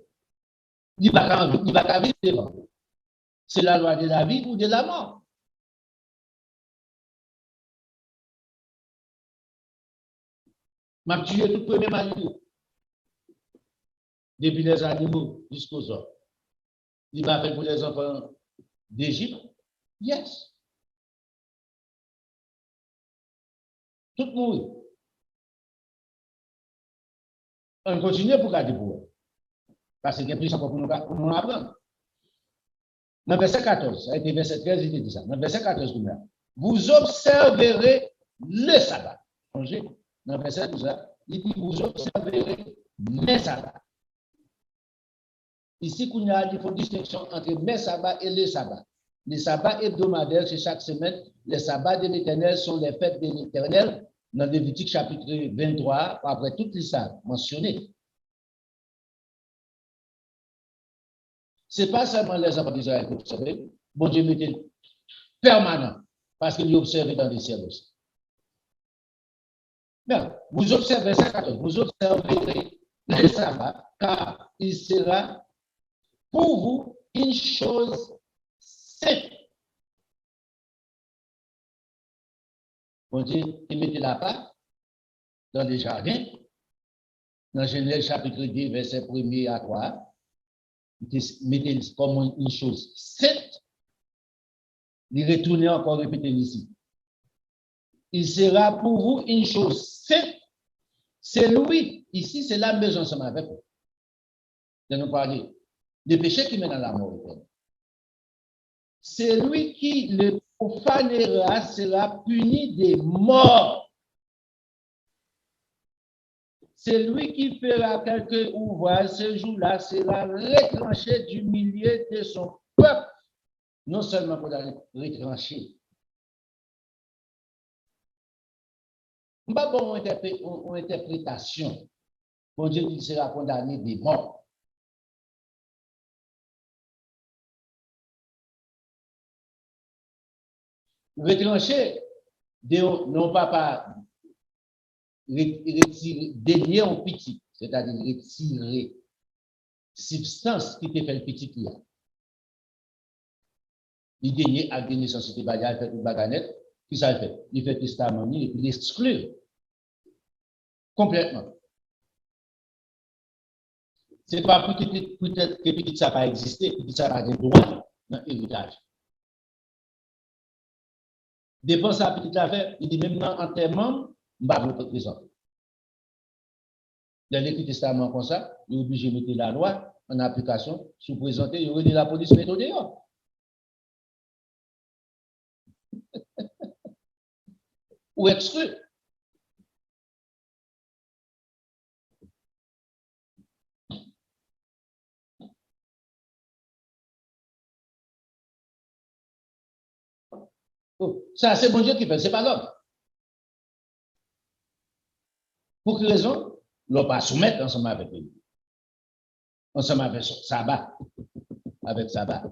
il va pas vivre devant. C'est la loi de la vie ou de la mort. M'a tué tout premier animal. Depuis les animaux jusqu'aux hommes. Il va faire pour les enfants d'Égypte. Yes. Tout le monde. On continue pour garder pour eux. Parce qu'il y a plus encore pour nous apprendre. Dans verset 14, ça a été verset 13, il dit ça. Dans verset 14, vous observerez le sabbat. Dans verset 12, il dit vous observerez mes sabbats. Ici, il faut distinction entre mes sabbats et les sabbats. Les sabbats hebdomadaires, c'est chaque semaine. Les sabbats de l'Éternel sont les fêtes de l'Éternel. Dans Lévitique chapitre 23, après toutes les sabbats mentionnées. Ce n'est pas seulement les enfants d'Israël que vous savez. Bon Dieu mettait permanent, parce qu'il observait dans les ciels aussi. Bien, vous observez ça, vous observerez les sabbats, car il sera pour vous une chose sainte. Bon Dieu, il mettait la part dans les jardins, dans Genèse chapitre 2, verset 1er à 3. Mettez comme une chose sainte, il retournait encore répéter ici. Il sera pour vous une chose sainte. C'est lui, ici, c'est la maison ensemble avec vous. De nous parler des péchés qui mènent à la mort. C'est lui qui le profanera sera puni des morts. C'est lui qui fera quelque ouvrage ce jour-là, sera retranché du milieu de son peuple. Non seulement pour la retrancher. Pas bon interprétation. Bon Dieu il sera condamné des morts. Retrancher, non pas retirer, délier en petit, c'est-à-dire retirer substance qui te fait le petit qui a. Il dénie à la naissance de bagage, il fait une baganette, qui ça fait? Il fait testament et puis il exclut complètement. Ce n'est pas peut-être que petit ça n'a pas existé, petit ça n'a pas de droit dans l'héritage. Dépend sa petite affaire, il dit même dans l'enterrement, je ne vais pas vous présenter. Dans l'Écrit Testament comme ça, il est obligé de mettre la loi en application, sous présenter, il aurait dit la police met au dehors. Ou exclu. Ça, c'est bon Dieu qui fait, ce n'est pas l'homme. Pour quelle raison? L'on pas soumettre ensemble avec lui. Ensemble avec sabbat. Avec sabbat.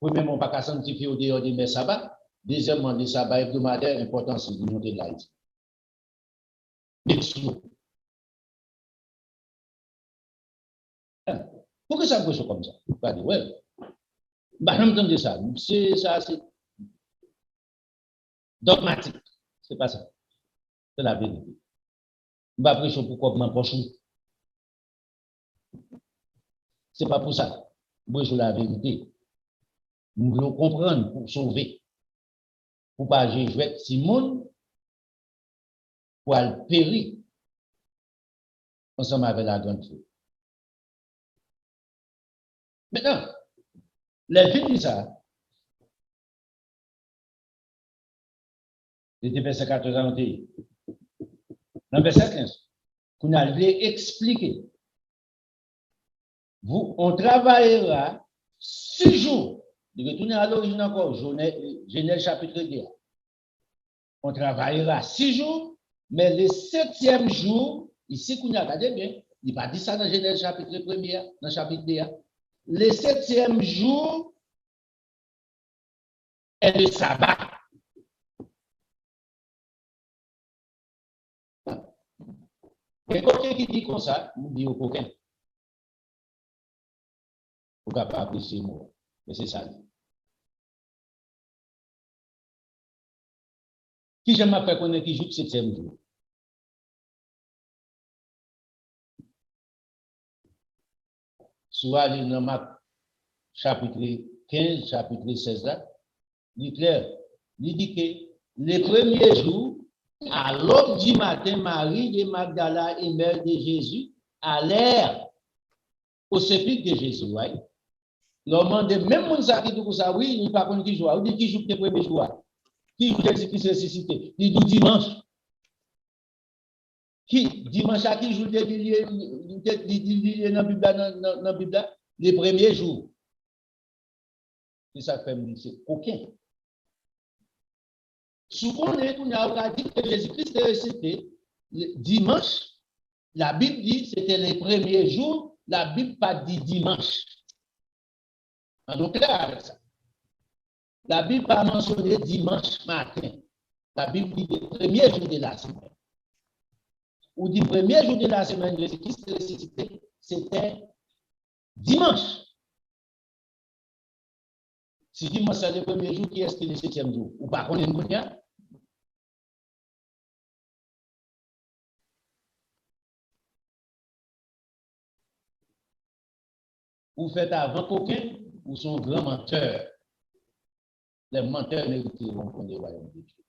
Premièrement, pas qu'à sanctifier au dehors des sabbat. Deuxièmement, les sabbats hebdomadaires, important, c'est de monter de l'Haïti. Pourquoi ça me comme ça? Pas dire, ouais. Bah, non, me ça. C'est ça, c'est dogmatique. C'est pas ça. C'est la vérité. Je vais prêcher pourquoi je m'approche. C'est pas pour ça. Moi, je la vérité. Nous voulons comprendre pour sauver. Pour pas jouer Simone, pour aller périr ensemble avec la grande feu. Maintenant, les filles disent ça. C'était verset 14 à dans verset 15, qu'on a expliqué. On travaillera 6 jours. De retourner à l'origine encore, Genèse chapitre 2. On travaillera 6 jours, mais le 7e jour, ici, qu'on a regardé bien, il n'a pas dit ça dans Genèse chapitre 1, dans chapitre 2. Le 7e jour est le sabbat. Et quelqu'un qui dit comme ça, nous dit au coquin. Vous ne pouvez pas apprécier moi, mais c'est ça. Qui j'aime à faire connaître qui joue le 7e jour? Soit dans Marc chapitre 15, chapitre 16, là, il est clair. Il dit que les premiers jours, à l'aube du matin, Marie de Magdala et mère de Jésus allèrent au sépulcre de Jésus. Ouais. L'homme de même monde qui dit ça, oui, il ne pas qui joue. Il dit qui joue le premier jour. Qui joue Jésus-Christ ressuscité. Il dit dimanche. Qui dimanche à qui joue dans la Bible, les premiers jours. C'est ça que fait c'est aucun. Souvent, on a dit que Jésus-Christ est ressuscité dimanche. La Bible dit que c'était les premiers jours. La Bible pas dit dimanche. Donc là, avec ça. La Bible pas mentionné dimanche matin. La Bible dit le premier jour de la semaine. Ou du premier jour de la semaine, Jésus-Christ est ressuscité, c'était dimanche. Si dimanche c'est le premier jour, qui est-ce qui est le 7e jour? Ou pas qu'on est bien? Ou faites avant qu'aucun, ou sont grands menteurs. Les menteurs ne retireront qu'on les royaumes de Dieu.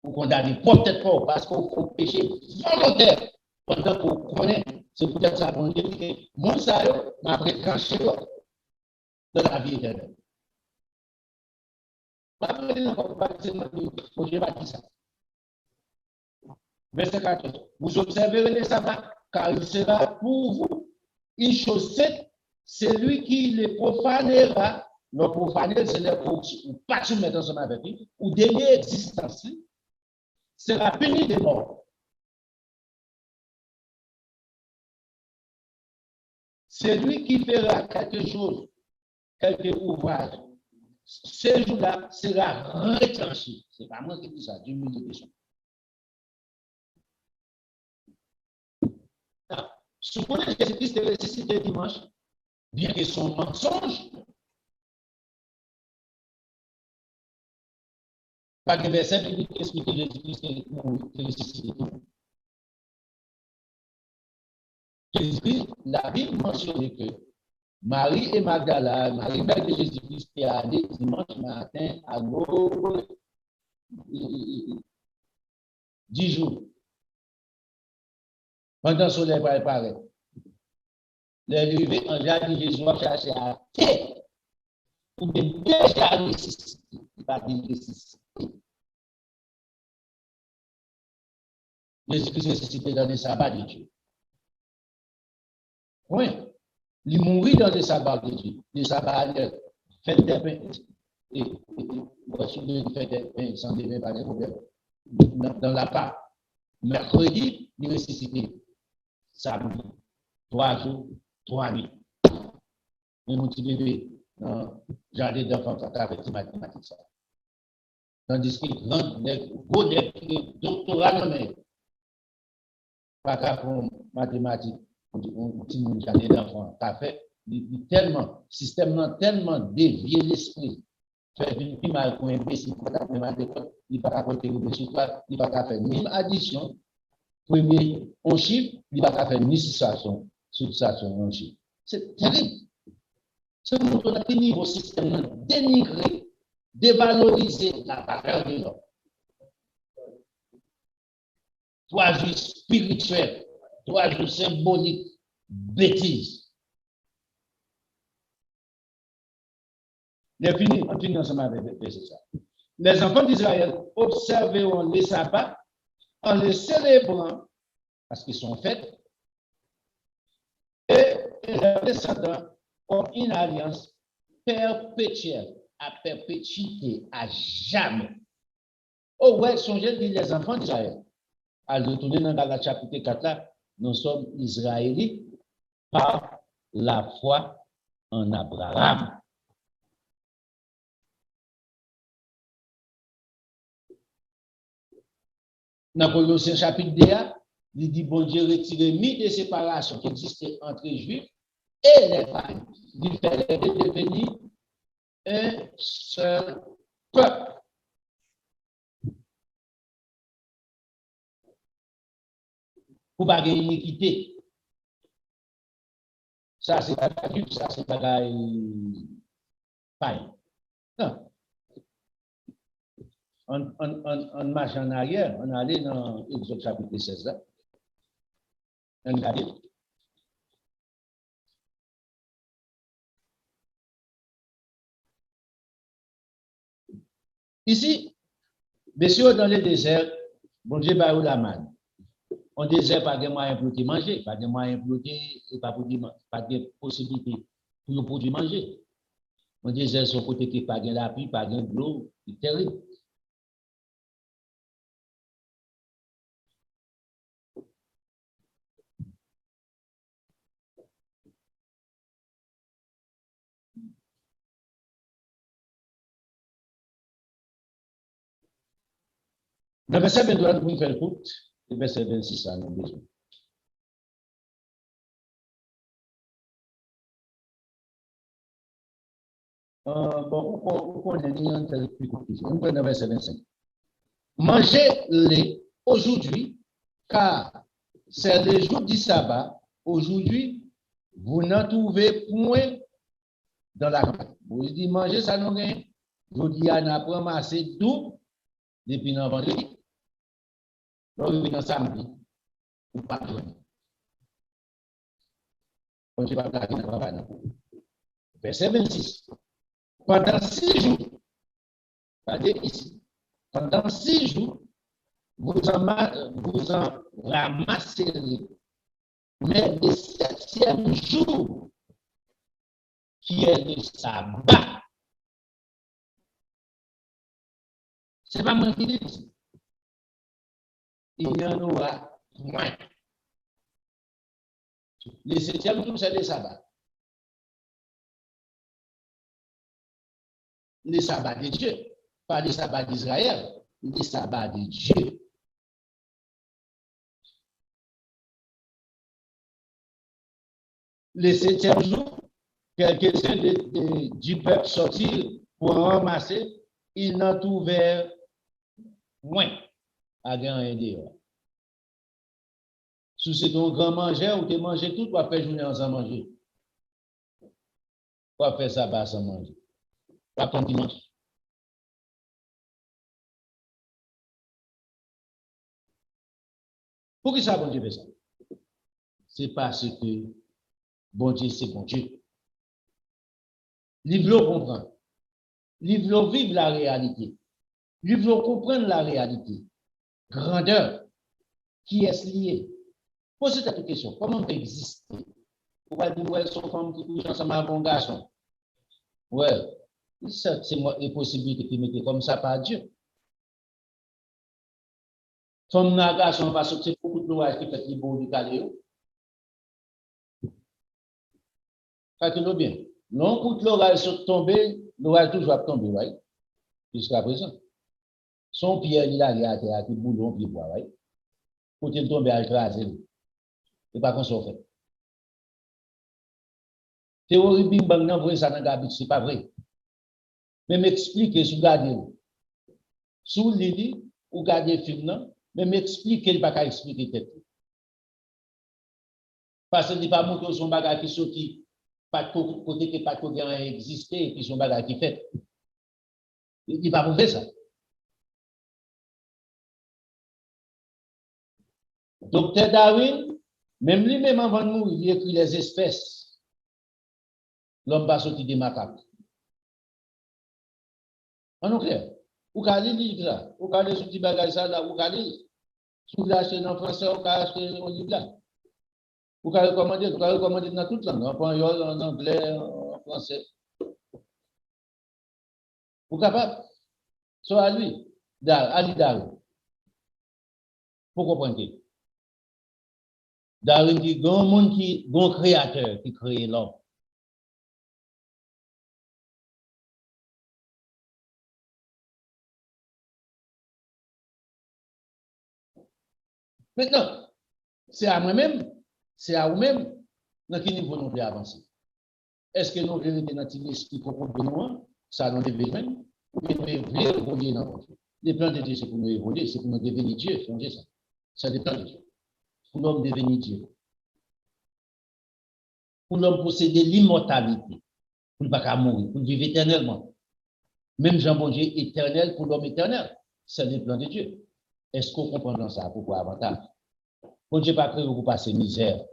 Ou condamner peut-être pas parce qu'on fait péché volontaire. Pendant qu'on connaît, c'est peut-être ça qu'on dit que mon salaire m'a prétranché dans la vie éternelle. Verset 14. Vous observerez les sabbats, car il sera pour vous une chaussette, celui qui les profanera. Le profaner, c'est le ou pas soumettre ensemble avec lui, ou dénier existence, sera puni de mort. Celui qui fera quelque chose, quelque ouvrage, ce jour-là sera retranché. Ce n'est pas moi qui dis ça, Dieu me dit ça. Supposons que Jésus-Christ est ressuscité dimanche, bien que son mensonge, pas de verset qui explique que Jésus-Christ est ressuscité. Jésus-Christ, la Bible mentionne que Marie et Magdala, Marie mère de Jésus-Christ, est allée dimanche matin à l'aube 10 jours. Pendant le soleil paraît. L'arrivée en jardin de Jésus a cherché à terre pour déjà ressusciter. Pas de ressusciter. Jésus-Christ est ressuscité dans le sabbat de Dieu. Oui. Il mourit dans le sabbat de Dieu. Le sabbat annuel. Fête des pains. Et voici le fait sans devient pas de problème. Dans la part, mercredi, il ressuscité. Samedi, 3 jours, 3 nuits. Et mon petit bébé, dans le jardin d'enfants, ça a fait mathématiques. Ça. Tandis que gros doctorat, non, pas qu'à faire mathématiques, un petit jardin d'enfants, ça fait tellement, système tellement dévié l'esprit. Fait une prime à un imbécile, il ne peut pas compter le dessus, il ne peut pas faire ni addition. Premier, on chiffre, il ne va pas faire ni subtraction en chiffre. C'est terrible. C'est pour qu'on a fini au système dénigrer, dévaloriser la valeur de l'homme. 3 jours spirituels, 3 jours symboliques, bêtises. On finit ensemble avec ça. Les enfants d'Israël observeront les sabbats en les célébrant, parce qu'ils sont faits, et leurs descendants ont une alliance perpétuelle, à perpétuité, à jamais. Oh ouais, songez les enfants d'Israël. À retourner dans Galates chapitre 4, là, nous sommes Israélites par la foi en Abraham. Dans Colossiens chapitre 2, il dit, bon Dieu, retirez mis de séparation qui existait entre les Juifs et les païens. Il fallait devenir un seul peuple. Pour ne pas gagner iniquité. Ça, c'est pas la Juif, ça, c'est pas la païen. Non. On marche en arrière, on allait dans Exode chapitre 16 là. On regarde. Ici, messieurs, dans le désert, bon Dieu va où la manne. On désert pas de moyens pour manger, pas de moyens pour et pas de possibilité pour produire manger. On désert son côté qui pas de la pluie, pas de l'eau, c'est terrible. Le verset 23, nous faisons le coup, le verset 26, ça nous besoin. Bon, on est un plus compliqué. On prend le verset 25. Mangez-les aujourd'hui, car c'est le jour du sabbat. Aujourd'hui, vous n'en trouvez point dans la campagne. Vous dites, mangez ça, non rien. Vous dites, on a ramassé tout depuis le vendredi. Donc, dans samedi, ou pas de on ne va pas travailler. Verset 26. Pendant 6 jours, regardez ici, pendant 6 jours, vous en ramasserez. Mais le 7e jour, qui est le sabbat, ce n'est pas moi qui dis ici. Il y en aura moins. Le 7e jour, c'est le sabbat. Le sabbat de Dieu, pas le sabbat d'Israël, le sabbat de Dieu. Le 7e jour, quelques-uns du peuple sortir pour ramasser, ils n'en trouvèrent moins à gagner dehors. Si c'est ton grand mangeur ou tu manges tout, tu vas faire journée sans manger. Tu vas faire sabbat sans manger. Pas ton dimanche. Pour qui ça, bon Dieu fait ça? C'est parce que bon Dieu, c'est bon Dieu. Livre comprend. Livre vive la réalité. Livre comprendre la réalité. Grandeur. Qui est lié? Posez cette question. Comment on peut exister? Pourquoi dire, ouais, son femme qui couche ensemble avec un garçon? Ouais. C'est une possibilité qui mettait comme ça par Dieu. Femme garçon va sortir beaucoup de l'orage qui fait les beaux du caléo. Faites-le bien. Non, pour que l'orage soit tombé, l'orage toujours va tomber, oui, jusqu'à présent. Son pierre, il a à terre, qui boulot, puis bois, oui. Pour qu'il tombe à écraser. C'est pas qu'on s'en fait. Théorie bing bang, non, vrai, ça n'a pas c'est pas vrai. Mais m'expliquer, sous garder, sous l'idée, ou garder film, non, mais m'expliquer, il ne va pas expliquer tête. Parce qu'il ne pas montrer son bagage qui sorti, pas de côté que pas de côté existé, et puis son bagage qui fait. Il ne va pas prouver ça. Docteur Darwin, même lui-même avant de mourir, il écrit les espèces. L'homme va sortir des macaques. En clair, ou qu'à lire là, ou qu'à lire ce petit bagage là, ou qu'à lire. Si vous l'achetez en français, ou qu'à acheter un livre là. Ou qu'à recommander dans toute langue, en espagnol, en anglais, en français. Vous capable? Soit à lui, à lui Darwin. Pour comprendre. Darwin dit, il y a un monde qui, un créateur qui crée l'homme. Maintenant, c'est à moi-même, c'est à vous-même, dans quel niveau nous voulons avancer. Est-ce que nous voulons dans l'esprit pour comprendre ça dans l'événement, ou bien nous voulons évoluer dans notre vie? Les plans de Dieu, c'est pour nous évoluer, c'est pour nous devenir Dieu, changez ça. Ça dépend de Dieu. Pour l'homme devenir Dieu. Pour l'homme posséder l'immortalité, pour ne pas mourir, pour vivre éternellement. Même Jean bon Dieu éternel pour l'homme éternel, c'est le plan de Dieu. Est-ce qu'on comprend ça? Pourquoi avantage? Bon Dieu pas créé pour passer misère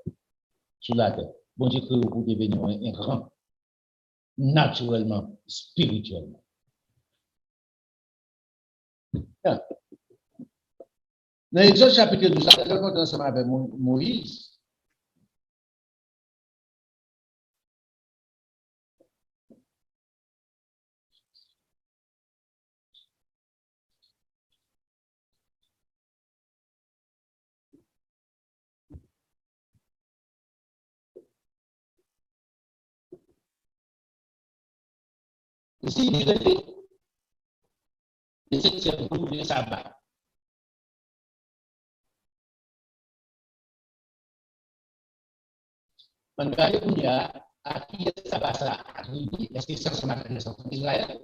sur la terre. Bon Dieu créé pour devenir un grand, naturellement, spirituellement. Dans l'Exode chapitre 12, je rencontre ensemble avec Moïse. Ici, il est le septième jour du sabbat. On regarde où il y a à qui est sabbat ça arrivé. Est-ce que ça se manifeste en Israël?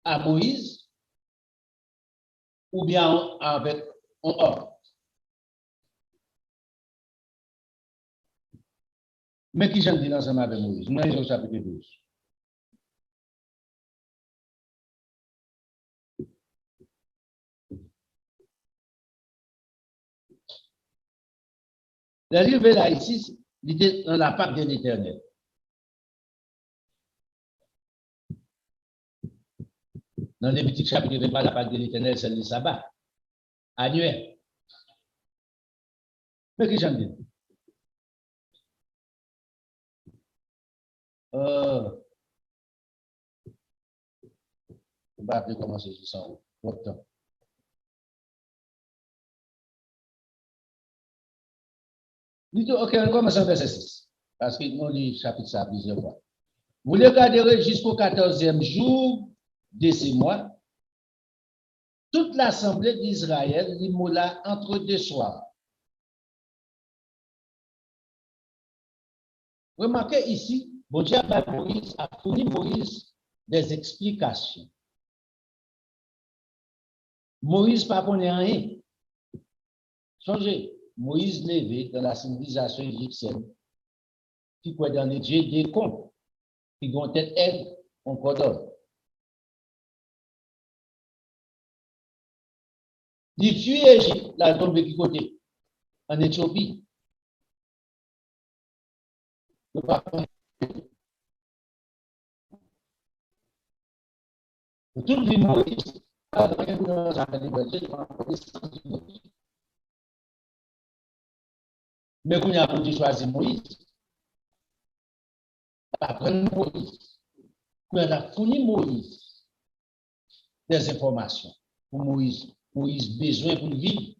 À Moïse ou bien avec un homme? Mais qui j'en dis ensemble avec Moïse? Nous sommes au chapitre 12. L'arrivée là ici, l'idée dans la Pâque de l'Éternel. Dans les petits chapitres, il n'y a pas la Pâque de l'Éternel, c'est le sabbat annuel. Mais qui j'en dis? On va appeler comment c'est ça. Pourtant. Ok, on commence en verset 6. Parce que nous lit chapitre ça plusieurs fois. Vous le garderez jusqu'au 14e jour de ces mois. Toute l'assemblée d'Israël l'immola entre deux soirs. Remarquez ici, bon Dieu a fourni Moïse des explications. Moïse pas connaît rien. Changez. Moïse levé dans la civilisation égyptienne, qui croit dans les dieux des cons, qui ont tête aide, on cordonne. Il tue Égypte, la tombe qui côté, en Éthiopie. Tout le Moïse, mais qu'on a choisi Moïse. pas prendre Moïse. Quand elle a fourni Moïse des informations pour Moïse. Moïse besoin pour vivre.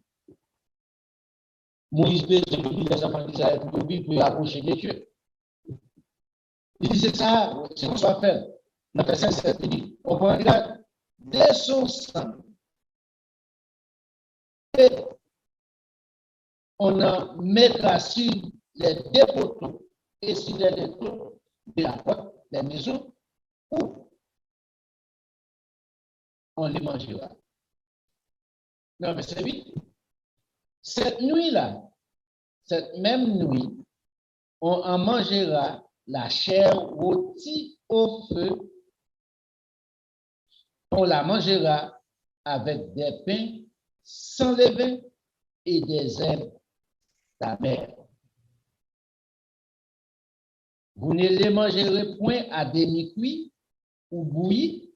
Moïse besoin pour les enfants d'Israël pour vivre, pour approcher de Dieu. Il dit, c'est ça, c'est ce qu'on va faire. Dans le verset 7, il dit, on prend regarde, dès son sang, et on en mettra sur les deux poteaux et sur les deux poteaux de la porte des maisons où on les mangera. Non, mais c'est vite. Cette nuit-là, cette même nuit, on en mangera la chair rôtie au feu. On la mangera avec des pains sans levain et des herbes d'amers. Vous ne les mangerez point à demi-cuit ou bouilli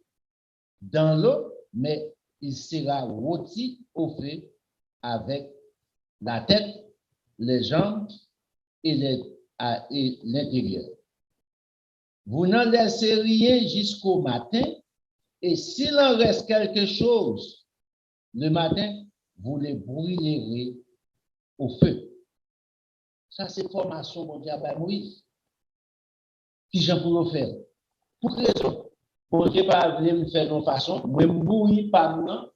dans l'eau, mais il sera rôti au feu avec la tête, les jambes et l'intérieur. Vous n'en laissez rien jusqu'au matin, et s'il en reste quelque chose le matin, vous les brûlerez au feu. Ça, c'est formation, mon Dieu, à Moïse. Qui j'en pourrais faire? Pour quelle raison? Bon Dieu pas venir me faire de façon, même bouillir par moi,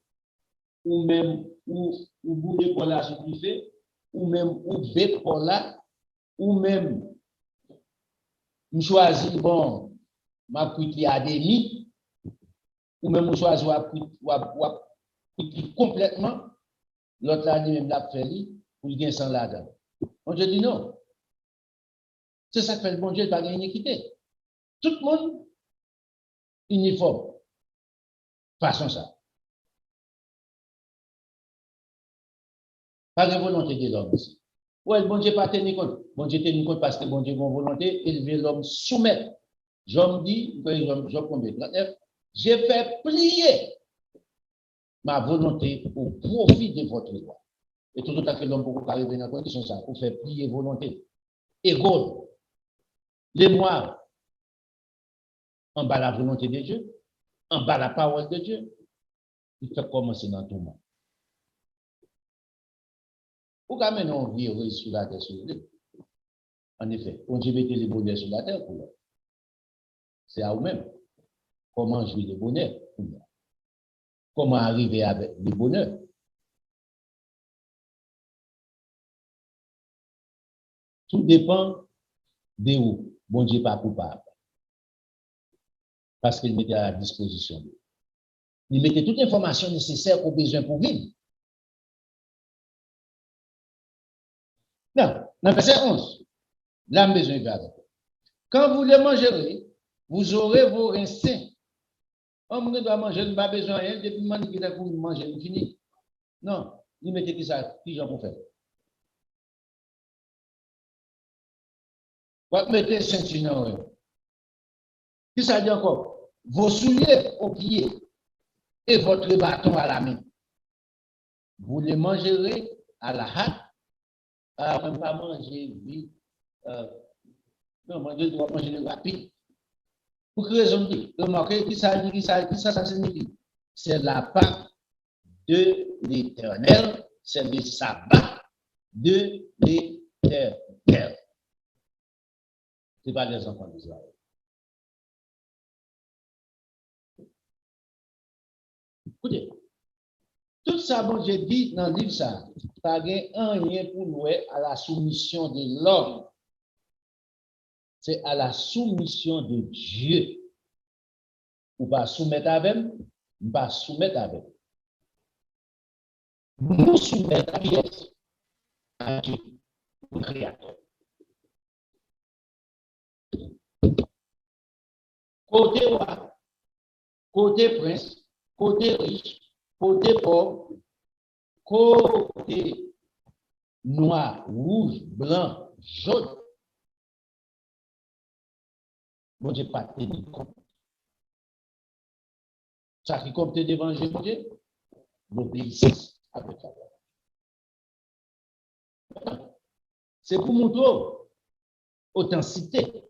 ou même ou bouillir pour la supplier, ou même ou bec pour là, ou même me choisir bon, ma cuite à demi, ou même me choisir complètement, l'autre là, même l'a fait, pour gagner sans là-dedans. On te dit non. C'est ça que fait le bon Dieu, pas gagner équité. Tout le monde uniforme. Façon ça. Pas de volonté de l'homme ici. Ouais, le bon Dieu pas tenir compte. Bon Dieu tenir compte parce que bon Dieu a une volonté, élever l'homme soumettre. J'en dis, Job 39, j'ai fait plier ma volonté au profit de votre loi. Et tout à fait l'homme pour arriver dans la condition ça, pour faire plier volonté. Égale. Les mois en bas la volonté de Dieu, en bas la parole de Dieu, il fait commencer dans tout le monde. Pourquoi maintenant on vit heureux sur la terre sur l'île? En effet, on dit mettez le bonheur sur la terre pour nous. C'est à vous-même. Comment jouer le bonheur pour nous? Comment arriver avec le bonheur? Tout dépend de où. Bon Dieu pas coupable. Parce qu'il mettait à la disposition. Il mettait toute l'information nécessaire aux besoins pour vivre. Non, dans le verset 11, l'âme besoin de quand vous le mangerez, vous aurez vos reins sains. On ne doit manger, il n'a pas besoin de rien, depuis que vous avez manger, vous finissez. Non, il mettait qui ça, qui j'en pour faire. Vous mettez ceinture. Qui ça dit encore? Vos souliers aux pieds et votre bâton à la main. Vous les mangerez à la hâte. On ne va pas manger vite. Non, moi, je dois manger rapide. Pour quelle raison dit? Remarquez qui ça signifie? C'est la Pâque de l'Éternel, c'est le sabbat de l'Éternel. Ce n'est pas les enfants d'Israël. Écoutez, tout ça, bon, j'ai dit dans le livre, ça, pas un lien pour nous à la soumission de l'homme. C'est à la soumission de Dieu. Ou pas soumettre avec, ou pas soumettre avec. Nous soumettons à Dieu, le Créateur. Côté roi, côté prince, côté riche, côté pauvre, côté noir, rouge, blanc, jaune. Bon Dieu, pas tenu compte. Ça qui compte devant Dieu, mon Dieu, l'obéissance avec la loi. C'est pour montrer authenticité.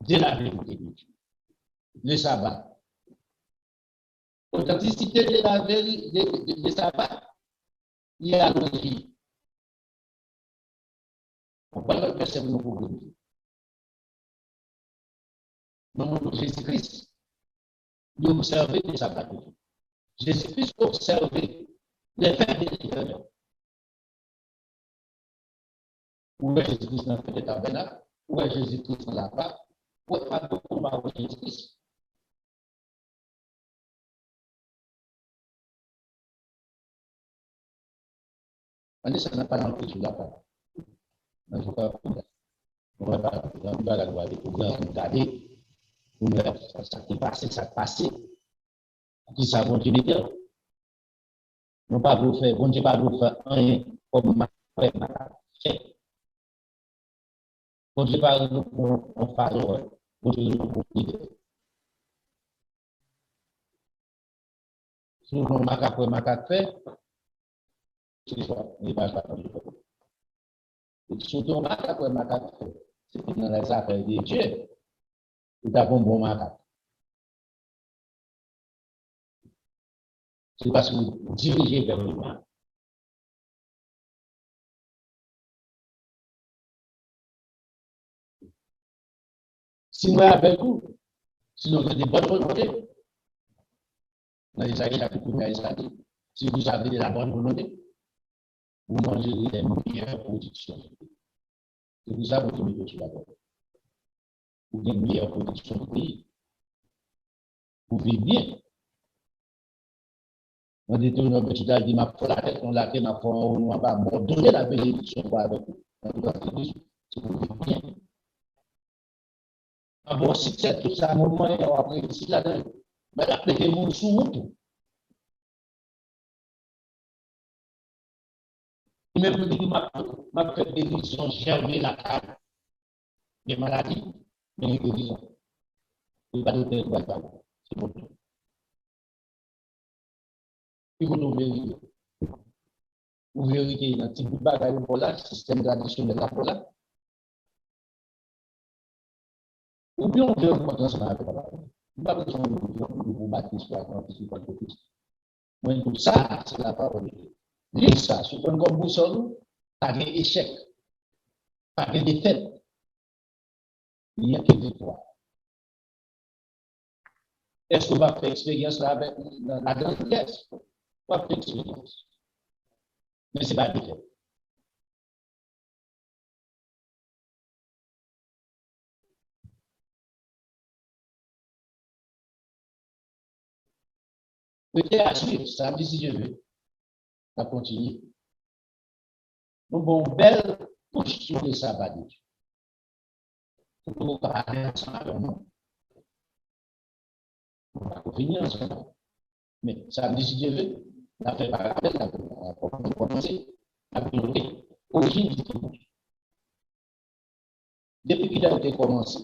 de la vérité de Dieu. Le sabbat. L'authenticité de la vérité de sabbat, il y a l'origine. On parle de verset pour nous. Dans le nom de Jésus-Christ, nous observons le sabbat. Jésus-Christ observait les faits de l'Éternel. Où est Jésus-Christ dans le tabernacle? Où est Jésus-Christ dans la part? Où est pas de combat avec Jésus-Christ? On ne s'en a pas dans le sur la part. On ne va pas la loi de regarder pour ça qui passé, ça passé. Qui ça continue de dire? Non pas vous faire, bon Dieu pas vous faire rien comme ma fait. Bon Dieu pas on parle, bon Dieu vous dire. Si on macaque fait, c'est ça, il va pas surtout macaque fait. C'est dans les affaires de Dieu. Il a bon macaque. C'est parce que vous dirigez vers le mal. Si moi avec vous, si nous avons des bonnes volontés, dans les chapitre si vous avez de la bonne volonté, vous mangerez les meilleures productions. C'est pour ça que vous mettez sur la table. Vous avez une meilleure production du pays. Vous vivez bien. On dit tout le monde, tu as dit, ma foi, la tête, on l'a fait, ma foi, on va pas donner la bénédiction pour avec vous. En tout cas, c'est vous vivez bien. Ah bon, si c'est tout ça, mon moyen, on va prendre ici là-dedans. Mais la paix est mon sous. Même le dit, ma fait guérison, germer la table. Des maladies, mais une guérison. Il n'y a pas de tête, c'est bon. Il faut nous vérifier. Vous vérifiez dans le petit bout de bagaille pour là, système traditionnel là pour là. Ou bien on veut augmenter ça avec la parole. On n'a pas besoin de vous baptiser pour participer à Christ. Mais tout ça, c'est la parole de Dieu. Lis ça, si vous comme boussole, pas de échec, pas de défaite. Il n'y a que victoire. Est-ce qu'on va faire expérience là avec la grande pièce? On va faire expérience. Mais ce n'est pas défaite. Peut-être à suivre, samedi si je veux. On va continuer. Nous avons une belle couche sur le sabbat de Dieu. Pour parler ensemble, non. On va finir ensemble. Mais samedi si je veux, on a fait par rappel, on va commencer à priorité. Origine du dimanche. Depuis qu'il a été commencé,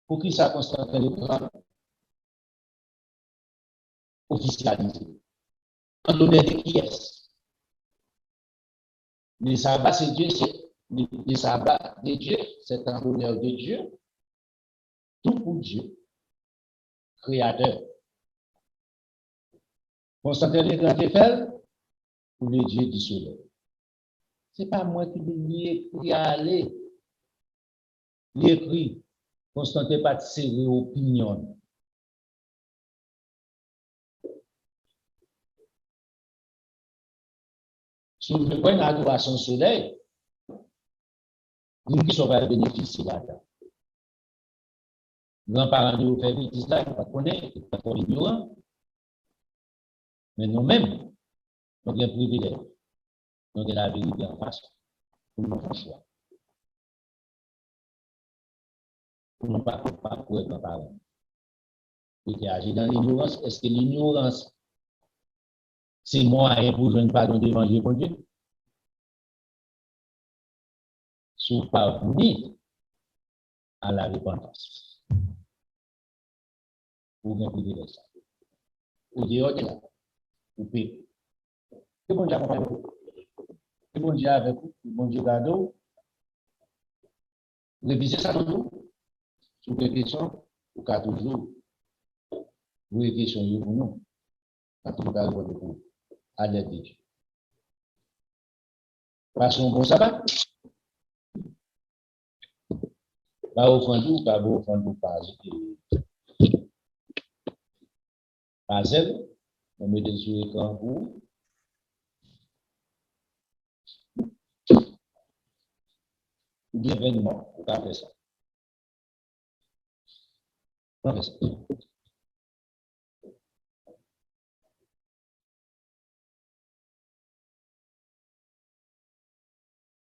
pour qu'il soit Constantin le Grand officialisé. En l'honneur de qui est-ce? Le sabbat, c'est Dieu, le sabbat de Dieu, c'est en l'honneur de Dieu, tout pour Dieu, créateur. Constantin le Grand fait pour le Dieu du soleil. Ce n'est pas moi qui l'ai écrit à aller. L'écrit, Constantin pas serré opinion. Si vous voulez une adoration au soleil, nous qui sommes pas bénéficier là-dedans. Grands-parents de vous faire bêtises là, ils ne connaissent pas, ils sont ignorants. Mais nous-mêmes, nous avons un privilège. Nous avons la vérité en face. Pour nous faire choix. Pour ne pas courir grands-parents. Et agir dans l'ignorance, est-ce que l'ignorance, c'est moyen pour jouer pardon devant Dieu pour Dieu? Si vous parvenez à la repentance, vous avez privilège ça. Vous dehors de là, vous pouvez. Que bon Dieu accompagne vous. Que bon Dieu avec vous. Que bon Dieu garde vous. Révisez ça dans vous. Sur les questions, au cas toujours, vous les questions, vous non. Quand on va le pour à l'aide de Dieu. Passons bon sabbat. Pas offrande, pas offrande, pas zèle. On met des sur l'écran pour. Ou bien événement, on va faire ça. On va faire ça.